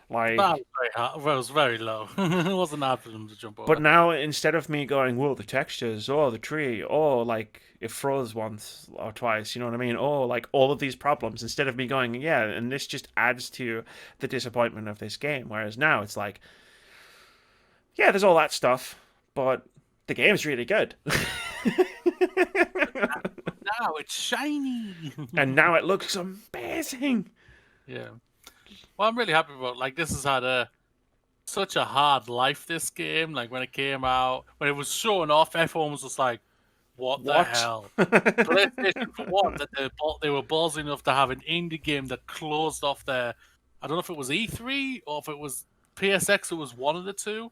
That Like, was very hard. Well, it was very low. It wasn't hard for them to jump but over. now instead of me going, "Whoa, the textures, oh, the tree, oh, like it froze once or twice," you know what I mean? Oh, like all of these problems. Instead of me going, "Yeah," and this just adds to the disappointment of this game. Whereas now it's like, yeah, there's all that stuff, but the game's really good. Now it's shiny. And now it looks amazing. Yeah. Well, I'm really happy about. Like, this has had such a hard life. This game, like when it came out, when it was showing off, everyone was just like, "What the What? hell?" PlayStation, for one, that they were ballsy enough to have an indie game that closed off their. I don't know if it was E3 or if it was PSX. It was one of the two.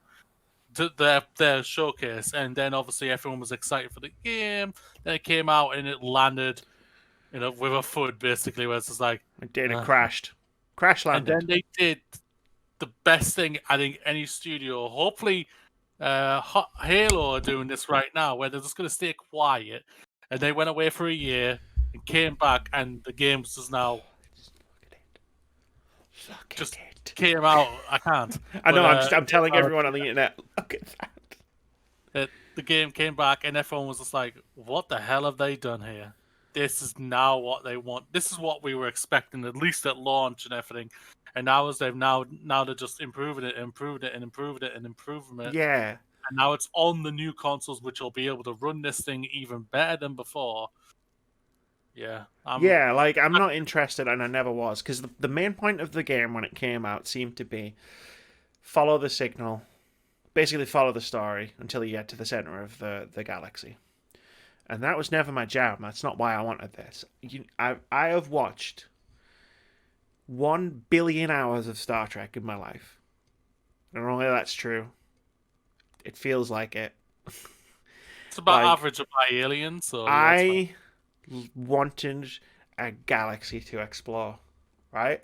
Their showcase, and then obviously everyone was excited for the game. Then it came out and it landed, with a FUD basically, where it's just like It did. It crashed. Crash and landed. then they did the best thing I think any studio, hopefully, Halo are doing this right now, where they're just going to stay quiet, and they went away for a year and came back, and the game's just now Look just at it. came out. I can't. I know. But, I'm telling everyone on the internet. Look at that. the game came back, and everyone was just like, "What the hell have they done here? This is now what they want. This is what we were expecting, at least at launch and everything." And now as they've now they're just improving it, improving it, and improving it, and improving it. Yeah. And now it's on the new consoles, which will be able to run this thing even better than before. Yeah. Yeah, like I'm not interested, and I never was, because the main point of the game when it came out seemed to be follow the signal, basically follow the story until you get to the center of the galaxy. And that was never my jam. That's not why I wanted this. I have watched 1 billion hours of Star Trek in my life. And only that's true. It feels like it. It's about Like, average by aliens, so yeah, I wanted a galaxy to explore, right?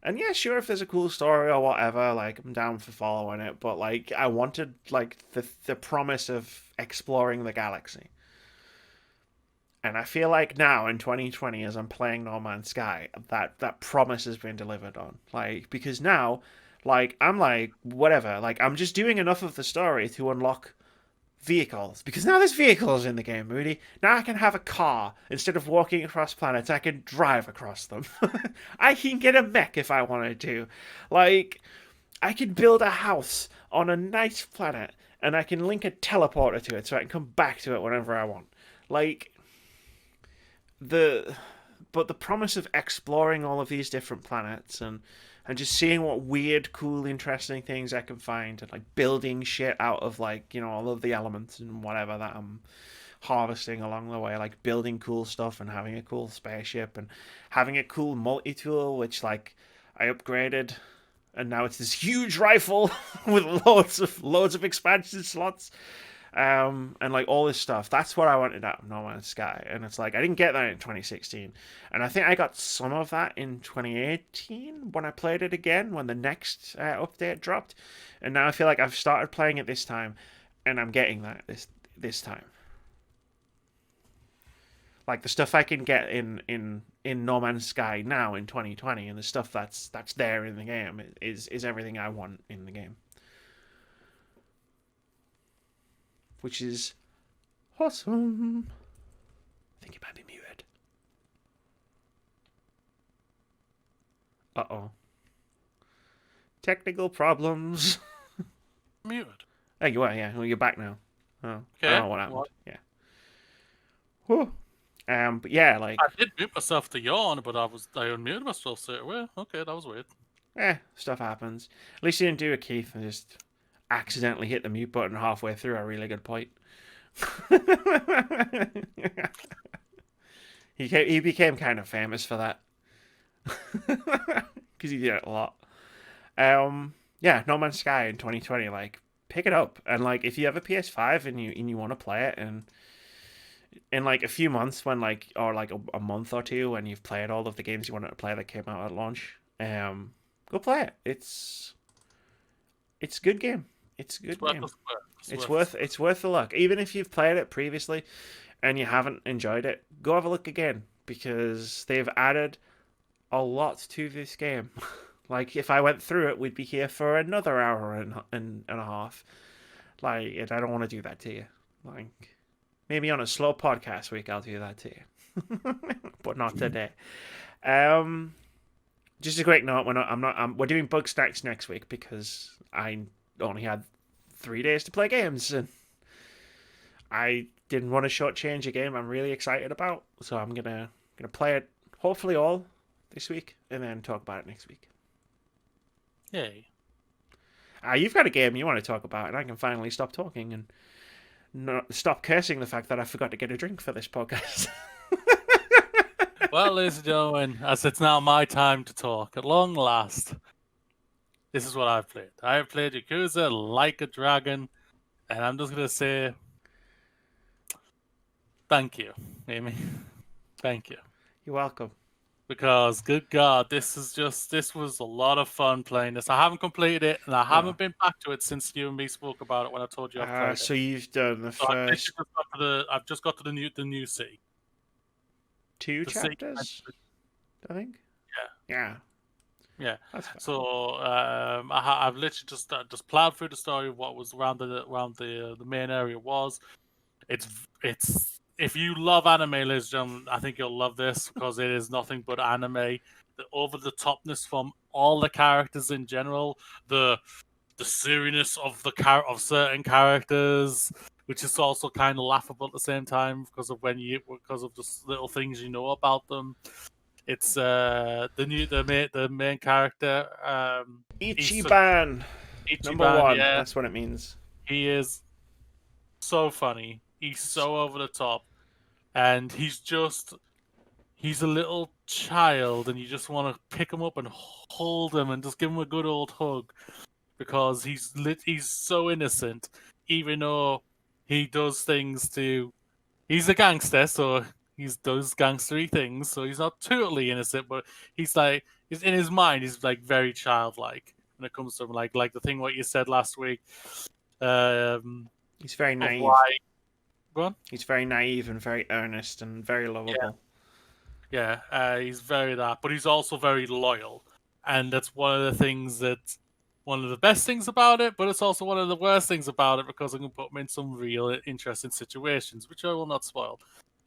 And yeah, sure, if there's a cool story or whatever, like I'm down for following it. But like, I wanted like the promise of exploring the galaxy. And I feel like now in 2020, as I'm playing No Man's Sky, that promise has been delivered on. Like, because now, like, I'm like, whatever. Like, I'm just doing enough of the story to unlock vehicles. Because now there's vehicles in the game, Moody. Now I can have a car. Instead of walking across planets, I can drive across them. I can get a mech if I wanted to. Like, I can build a house on a nice planet. And I can link a teleporter to it so I can come back to it whenever I want. Like, the promise of exploring all of these different planets and just seeing what weird, cool, interesting things I can find, and like building shit out of like, all of the elements and whatever that I'm harvesting along the way, like building cool stuff and having a cool spaceship and having a cool multi-tool, which like I upgraded, and now it's this huge rifle with loads of expansion slots. And like all this stuff. That's what I wanted out of No Man's Sky, and it's like I didn't get that in 2016, and I think I got some of that in 2018 when I played it again when the next update dropped, and now I feel like I've started playing it this time, and I'm getting that this time. Like the stuff I can get in No Man's Sky now in 2020, and the stuff that's there in the game is everything I want in the game. Which is awesome. I think you might be muted. Uh-oh. Technical problems. muted. Oh, you are, yeah. Well, you're back now. Oh, Okay. I don't know what happened. Yeah. Whew. But yeah, like... I did mute myself to yawn, but I unmuted myself straight away. Okay, that was weird. Stuff happens. At least you didn't do a Keith and just accidentally hit the mute button halfway through a really good point. He became kind of famous for that. Because he did it a lot. Yeah, No Man's Sky in 2020, like, pick it up. And like, if you have a PS5 and you want to play it, and in like a few months when like, or like a month or two when you've played all of the games you wanted to play that came out at launch, go play it. it's a good game. It's a good worth game. the spur. It's worth a look. Even if you've played it previously and you haven't enjoyed it, go have a look again because they've added a lot to this game. Like if I went through it, we'd be here for another hour and a half. Like, and I don't want to do that to you. Like, maybe on a slow podcast week, I'll do that to you, but not today. Just a quick note: we're doing Bug Stacks next week because I only had 3 days to play games, and I didn't want to shortchange a game I'm really excited about. So I'm gonna play it hopefully all this week, and then talk about it next week. Yay! You've got a game you want to talk about, and I can finally stop talking and not stop cursing the fact that I forgot to get a drink for this podcast. Well, ladies and gentlemen, as it's now my time to talk, at long last, this is what I've played. I have played Yakuza Like a Dragon, and I'm just going to say thank you, Amy. Thank you. You're welcome. Because, good God, this was a lot of fun playing this. I haven't completed it, and I haven't been back to it since you and me spoke about it when I told you I've played So it. you've done the first... I've just got to the new sea. 2 chapters, I think. Yeah. That's fine. So I've literally just plowed through the story of what was around the main area was. It's if you love anime, ladies and gentlemen, I think you'll love this because it is nothing but anime. The over the topness from all the characters in general, the silliness of of certain characters, which is also kind of laughable at the same time because of just little things you know about them. It's the main character, Ichiban. Number 1. Yeah, that's what it means. He is so funny. He's so over the top, and he's a little child, and you just want to pick him up and hold him and just give him a good old hug because he's so innocent, even though he does things to. He's a gangster, so he does gangstery things, so he's not totally innocent, but he's in his mind, he's like very childlike when it comes to him, like the thing what you said last week. He's very naive. Go on. He's very naive and very earnest and very lovable. Yeah, he's very that, but he's also very loyal, and that's one of the best things about it, but it's also one of the worst things about it because I'm going to put him in some real interesting situations, which I will not spoil.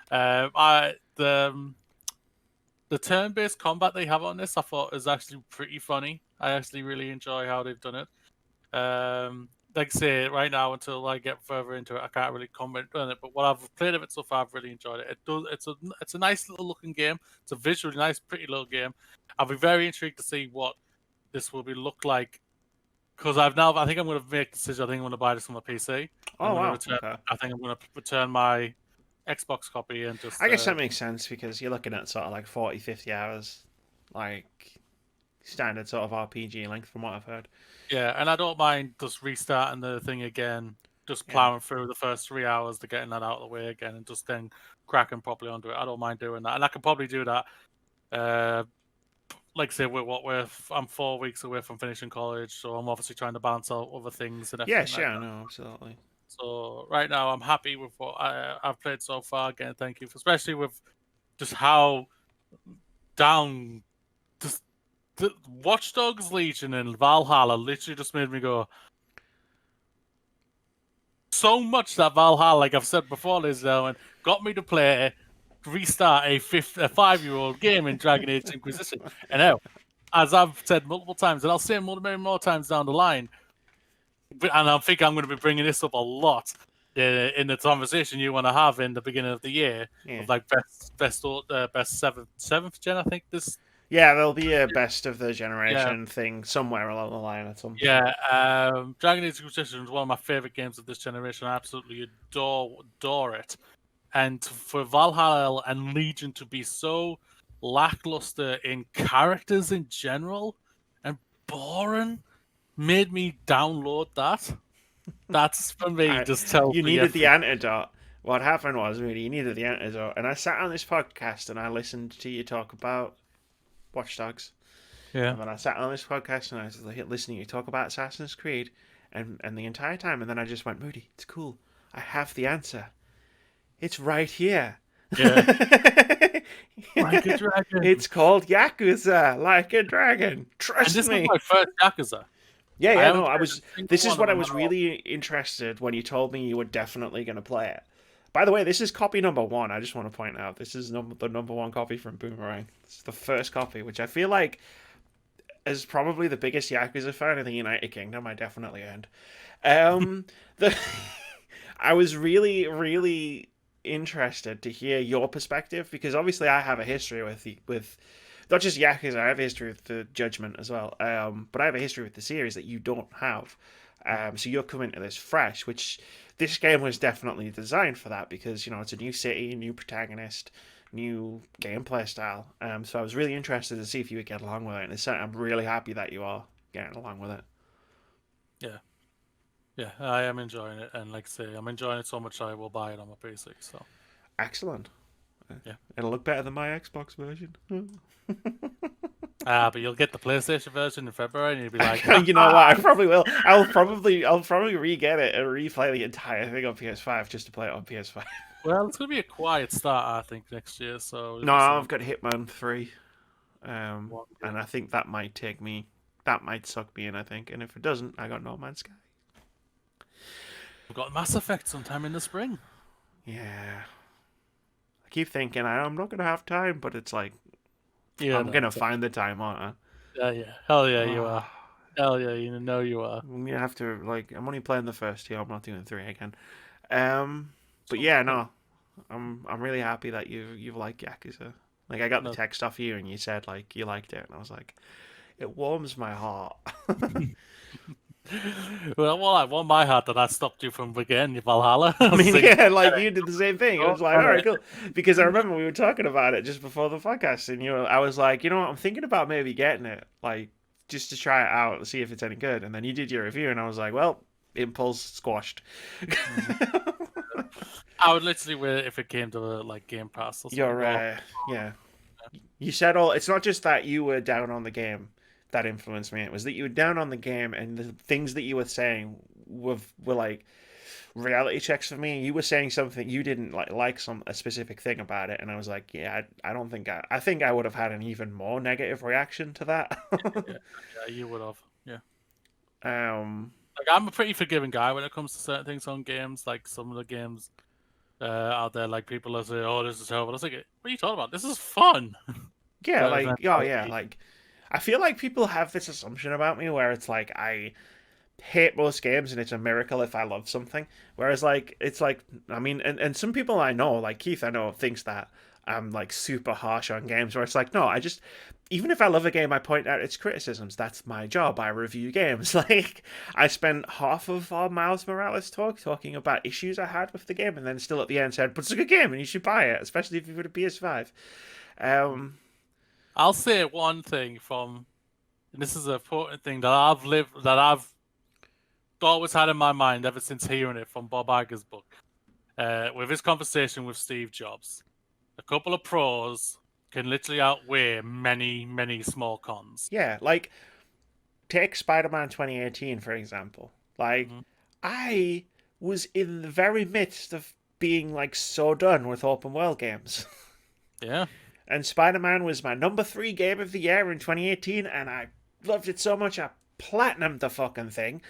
The turn-based combat they have on this, I thought is actually pretty funny. I actually really enjoy how they've done it. Like I say, right now until I get further into it, I can't really comment on it. But what I've played of it so far, I've really enjoyed it. It's a nice little looking game. It's a visually nice, pretty little game. I'll be very intrigued to see what this will look like. Because I think I'm going to make a decision. I think I'm going to buy this on my PC. Oh, wow. I think I'm going to return my Xbox copy and just... I guess that makes sense because you're looking at sort of like 40, 50 hours. Like standard sort of RPG length from what I've heard. Yeah, and I don't mind just restarting the thing again. Just plowing through the first 3 hours to getting that out of the way again and just then cracking properly onto it. I don't mind doing that. And I can probably do that... like I say, I'm 4 weeks away from finishing college, so I'm obviously trying to balance out other things and everything. Yeah, no, absolutely. So right now, I'm happy with what I've played so far. Again, thank you, especially with just how down just the Watch Dogs Legion and Valhalla literally just made me go so much that Valhalla, like I've said before, ladies and gentlemen, got me to restart a 5-year-old game in Dragon Age Inquisition. And now, as I've said multiple times, and I'll say many more times down the line, and I think I'm going to be bringing this up a lot in the conversation you want to have in the beginning of the year, of like best seventh gen, I think this. Yeah, there'll be a best of the generation thing somewhere along the line at some point. Yeah, Dragon Age Inquisition is one of my favorite games of this generation. I absolutely adore it. And for Valhalla and Legion to be so lackluster in characters in general and boring made me download that. That's for me. Just tell you needed the antidote. What happened was you needed the antidote, and I sat on this podcast and I listened to you talk about Watch Dogs, Yeah. And then I sat on this podcast and I was like, listening to you talk about Assassin's Creed, and the entire time, and then I just went, Moody, it's cool. I have the answer. It's right here. Yeah. Like a dragon. It's called Yakuza, like a dragon. And Trust this me. was my first Yakuza. Yeah, no, haven't I played was. a single This is one what I of was them. really interested when you told me you were definitely going to play it. By the way, this is copy number 1. I just want to point out this is the number 1 copy from Boomerang. This is the first copy, which I feel like, as probably the biggest Yakuza fan in the United Kingdom, I definitely earned. The I was really, really interested to hear your perspective, because obviously I have a history with not just Yakuza, I have a history with the Judgment as well. But I have a history with the series that you don't have. So you're coming to this fresh, which this game was definitely designed for that, because it's a new city, new protagonist, new gameplay style. So I was really interested to see if you would get along with it, and I'm really happy that you are getting along with it. Yeah. Yeah, I am enjoying it, and like I say, I'm enjoying it so much I will buy it on my PC. So Excellent. Yeah. It'll look better than my Xbox version. but you'll get the PlayStation version in February, and you'll be like, You know what? I probably will. I'll probably re-get it and replay the entire thing on PS5 just to play it on PS5. well, it's gonna be a quiet start, I think, next year. So No, I've got Hitman 3, and Well, I think that might suck me in. I think, and if it doesn't, I got No Man's Sky. we've got Mass Effect sometime in the spring. Yeah, I keep thinking I'm not gonna have time, but it's like Yeah, I'm gonna find the time, aren't I? Yeah. Hell yeah, you are. Hell yeah, you know you are. I'm gonna have to I'm only playing the first 2. I'm not doing 3 again. But yeah, no, I'm really happy that you've liked Yakuza. Like I got the text off you and you said like you liked it, and I was like, it warms my heart. Well, I won my heart that I stopped you from beginning Valhalla. I mean, yeah, like you did the same thing. It was like, all right, cool. Because I remember we were talking about it just before the podcast, and I was like, I'm thinking about maybe getting it, like just to try it out and see if it's any good. And then you did your review, and I was like, well, impulse squashed. I would literally wait if it came to like Game Pass or something. Yeah. You said it's not just that you were down on the game that influenced me. It was that you were down on the game, and the things that you were saying were like reality checks for me. You were saying something you didn't like a specific thing about it, and I was like, yeah, I don't think I think I would have had an even more negative reaction to that. yeah, you would have. Yeah. Like I'm a pretty forgiving guy when it comes to certain things on games. Like some of the games out there, like people are saying, "Oh, this is terrible." I was like, "What are you talking about? This is fun." Yeah, like I feel like people have this assumption about me where it's like I hate most games and it's a miracle if I love something. Whereas like it's like I mean, and some people I know, like Keith, I know thinks that I'm like super harsh on games. Where it's like no, even if I love a game, I point out its criticisms. That's my job. I review games. Like I spent half of our Miles Morales talking about issues I had with the game, and then still at the end said, "But it's a good game and you should buy it, especially if you've got a PS5." I'll say one thing and this is an important thing that I've always had in my mind ever since hearing it from Bob Iger's book. With his conversation with Steve Jobs, a couple of pros can literally outweigh many, many small cons. Yeah, like take Spider-Man 2018 for example. Like I was in the very midst of being like so done with open world games. Yeah. And Spider-Man was my number 3 game of the year in 2018, and I loved it so much I platinumed the fucking thing.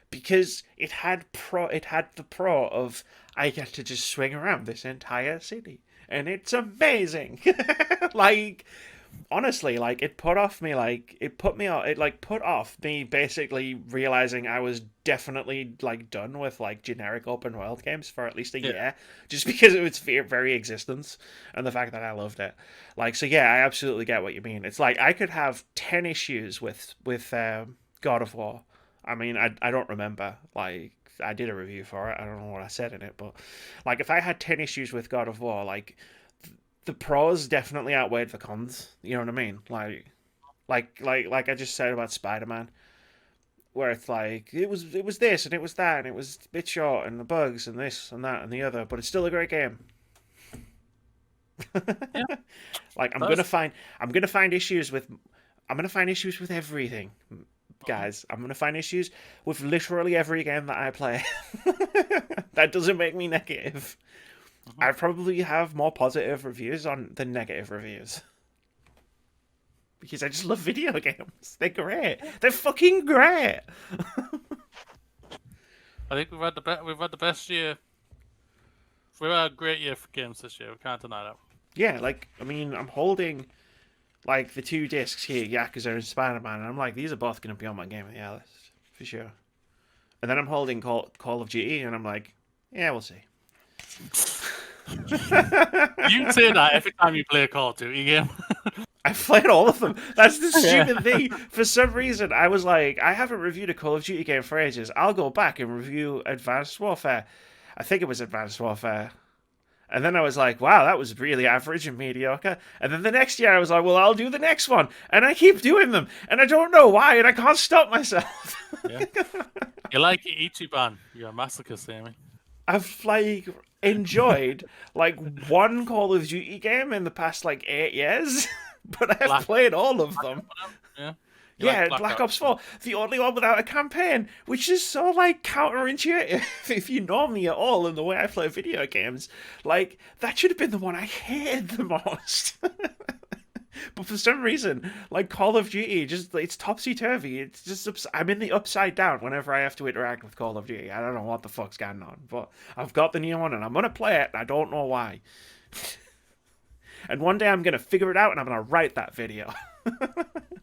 Because it had the pro of I get to just swing around this entire city, and it's amazing. Like honestly, like it put off me basically realizing I was definitely like done with like generic open world games for at least a year, just because of its very existence and the fact that I loved it. Like so, yeah, I absolutely get what you mean. It's like I could have 10 issues with God of War. I mean, I don't remember. Like, I did a review for it. I don't know what I said in it, but like, if I had 10 issues with God of War, like, the pros definitely outweighed the cons. You know what I mean? Like I just said about Spider-Man, where it's like it was this and it was that and it was a bit short and the bugs and this and that and the other, but it's still a great game. Like I'm gonna find issues with I'm gonna find issues with everything, guys. I'm gonna find issues with literally every game that I play. That doesn't make me negative. I probably have more positive reviews than negative reviews. Because I just love video games. They're great. They're fucking great. I think we've had the best year. We've had a great year for games this year. We can't deny that. Yeah, like, I mean, I'm holding, like, the 2 discs here, Yakuza and Spider-Man, and I'm like, these are both going to be on my Game of the Year list, for sure. And then I'm holding Call of Duty, and I'm like, yeah, we'll see. You say that every time you play a Call of Duty game. I've played all of them. That's the stupid thing. For some reason, I was like, I haven't reviewed a Call of Duty game for ages. I'll go back and review Advanced Warfare. I think it was Advanced Warfare. And then I was like, wow, that was really average and mediocre. And then the next year I was like, well, I'll do the next one. And I keep doing them. And I don't know why, and I can't stop myself. Yeah. You're like Ichiban. You're a masochist, Amy. I've, like, enjoyed, like, one Call of Duty game in the past, like, 8 years. But I've played all of them. Yeah. Yeah, like Black Ops 4, the only one without a campaign, which is so, like, counterintuitive if you know me at all in the way I play video games. Like, that should have been the one I hated the most. But for some reason, like, Call of Duty, just, it's topsy-turvy. It's just, I'm in the upside down whenever I have to interact with Call of Duty. I don't know what the fuck's going on, but I've got the new one, and I'm going to play it, and I don't know why. And one day I'm going to figure it out, and I'm going to write that video.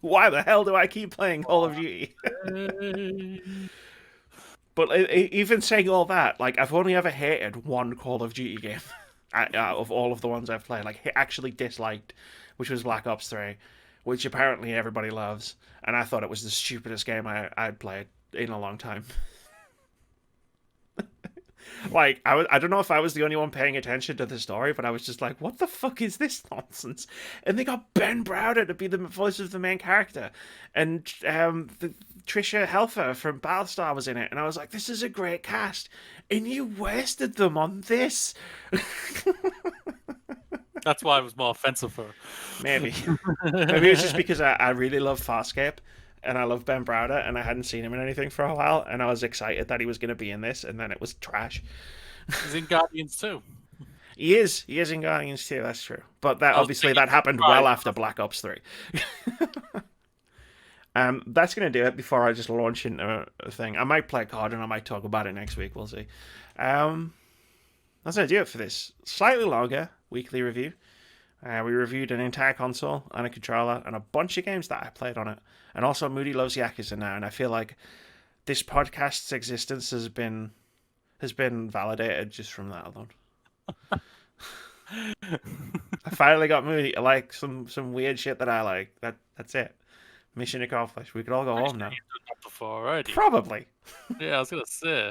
Why the hell do I keep playing Call of Duty? But even saying all that, like, I've only ever hated one Call of Duty game out of all of the ones I've played. Like, actually disliked, which was Black Ops 3, which apparently everybody loves. And I thought it was the stupidest game I'd played in a long time. Like, I don't know if I was the only one paying attention to the story, but I was just like, what the fuck is this nonsense? And they got Ben Browder to be the voice of the main character. And Trisha Helfer from Battlestar was in it. And I was like, this is a great cast. And you wasted them on this. That's why it was more offensive for her. Maybe. Maybe it's just because I really love Farscape. And I love Ben Browder, and I hadn't seen him in anything for a while, and I was excited that he was going to be in this, and then it was trash. He's in Guardians too. He is in Guardians too, that's true. But that obviously that happened well after Black Ops 3. That's going to do it before I just launch into a thing. I might play a card, and I might talk about it next week, we'll see. That's going to do it for this slightly longer weekly review. We reviewed an entire console and a controller and a bunch of games that I played on it. And also Moody Loves Yakuza now, and I feel like this podcast's existence has been validated just from that alone. I finally got Moody, like some weird shit that I like. That's it. Mission accomplished. We could all go home now. You've done that before already. Probably. Yeah, I was gonna say.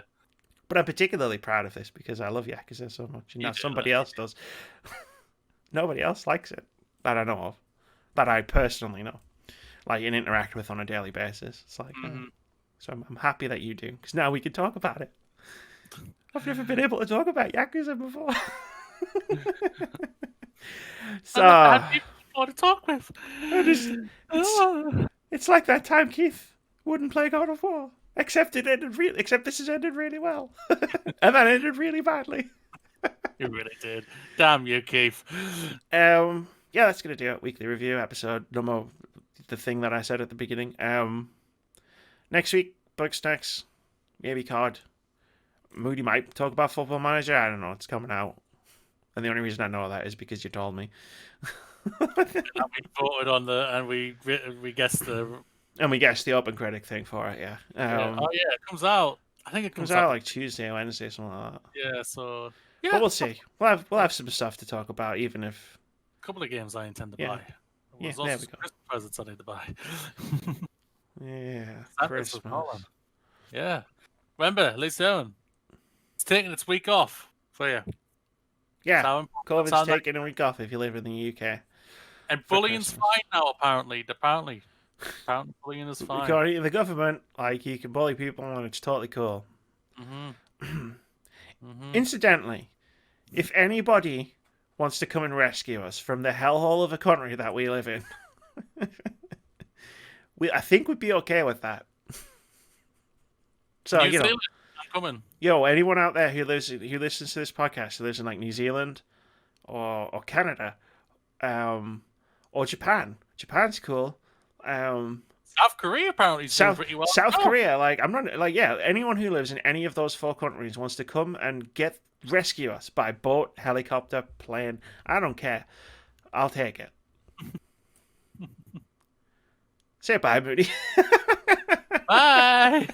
But I'm particularly proud of this because I love Yakuza so much, and now somebody else does. Nobody else likes it that I know of, that I personally know, like and interact with on a daily basis. It's like, so I'm happy that you do, because now we can talk about it. I've never been able to talk about Yakuza before. So I had people to talk with. It's like that time Keith wouldn't play God of War, except this has ended really well, and that ended really badly. You really did. Damn you, Keith. Yeah, that's gonna do it. Weekly review episode number, the thing that I said at the beginning. Next week, Bug Snacks, maybe card. Moody might talk about Football Manager. I don't know. It's coming out, and the only reason I know that is because you told me. And we voted on and we guessed the open critic thing for it. Yeah. Oh yeah, it comes out. I think it comes out like Tuesday, Wednesday, something like that. Yeah. So. Yeah, but we'll see. We'll have some stuff to talk about, even if a couple of games I intend to buy. There's also there we go. Christmas presents I need to buy. Yeah, Christmas. Yeah. Remember, Lisa, it's taking its week off for you. Yeah, COVID's taking a week off if you live in the UK. And bullying's fine now, apparently. Apparently bullying is fine. According to the government, like, you can bully people and it's totally cool. Incidentally, if anybody wants to come and rescue us from the hellhole of a country that we live in, I think we'd be okay with that. So New you know, Zealand, I'm coming. anyone out there who listens to this podcast, who lives in like New Zealand or Canada, or Japan. Japan's cool. South Korea apparently is doing pretty well. South Korea, like I'm not like anyone who lives in any of those 4 countries wants to come and rescue us by boat, helicopter, plane. I don't care. I'll take it. Say bye, Moody. Bye.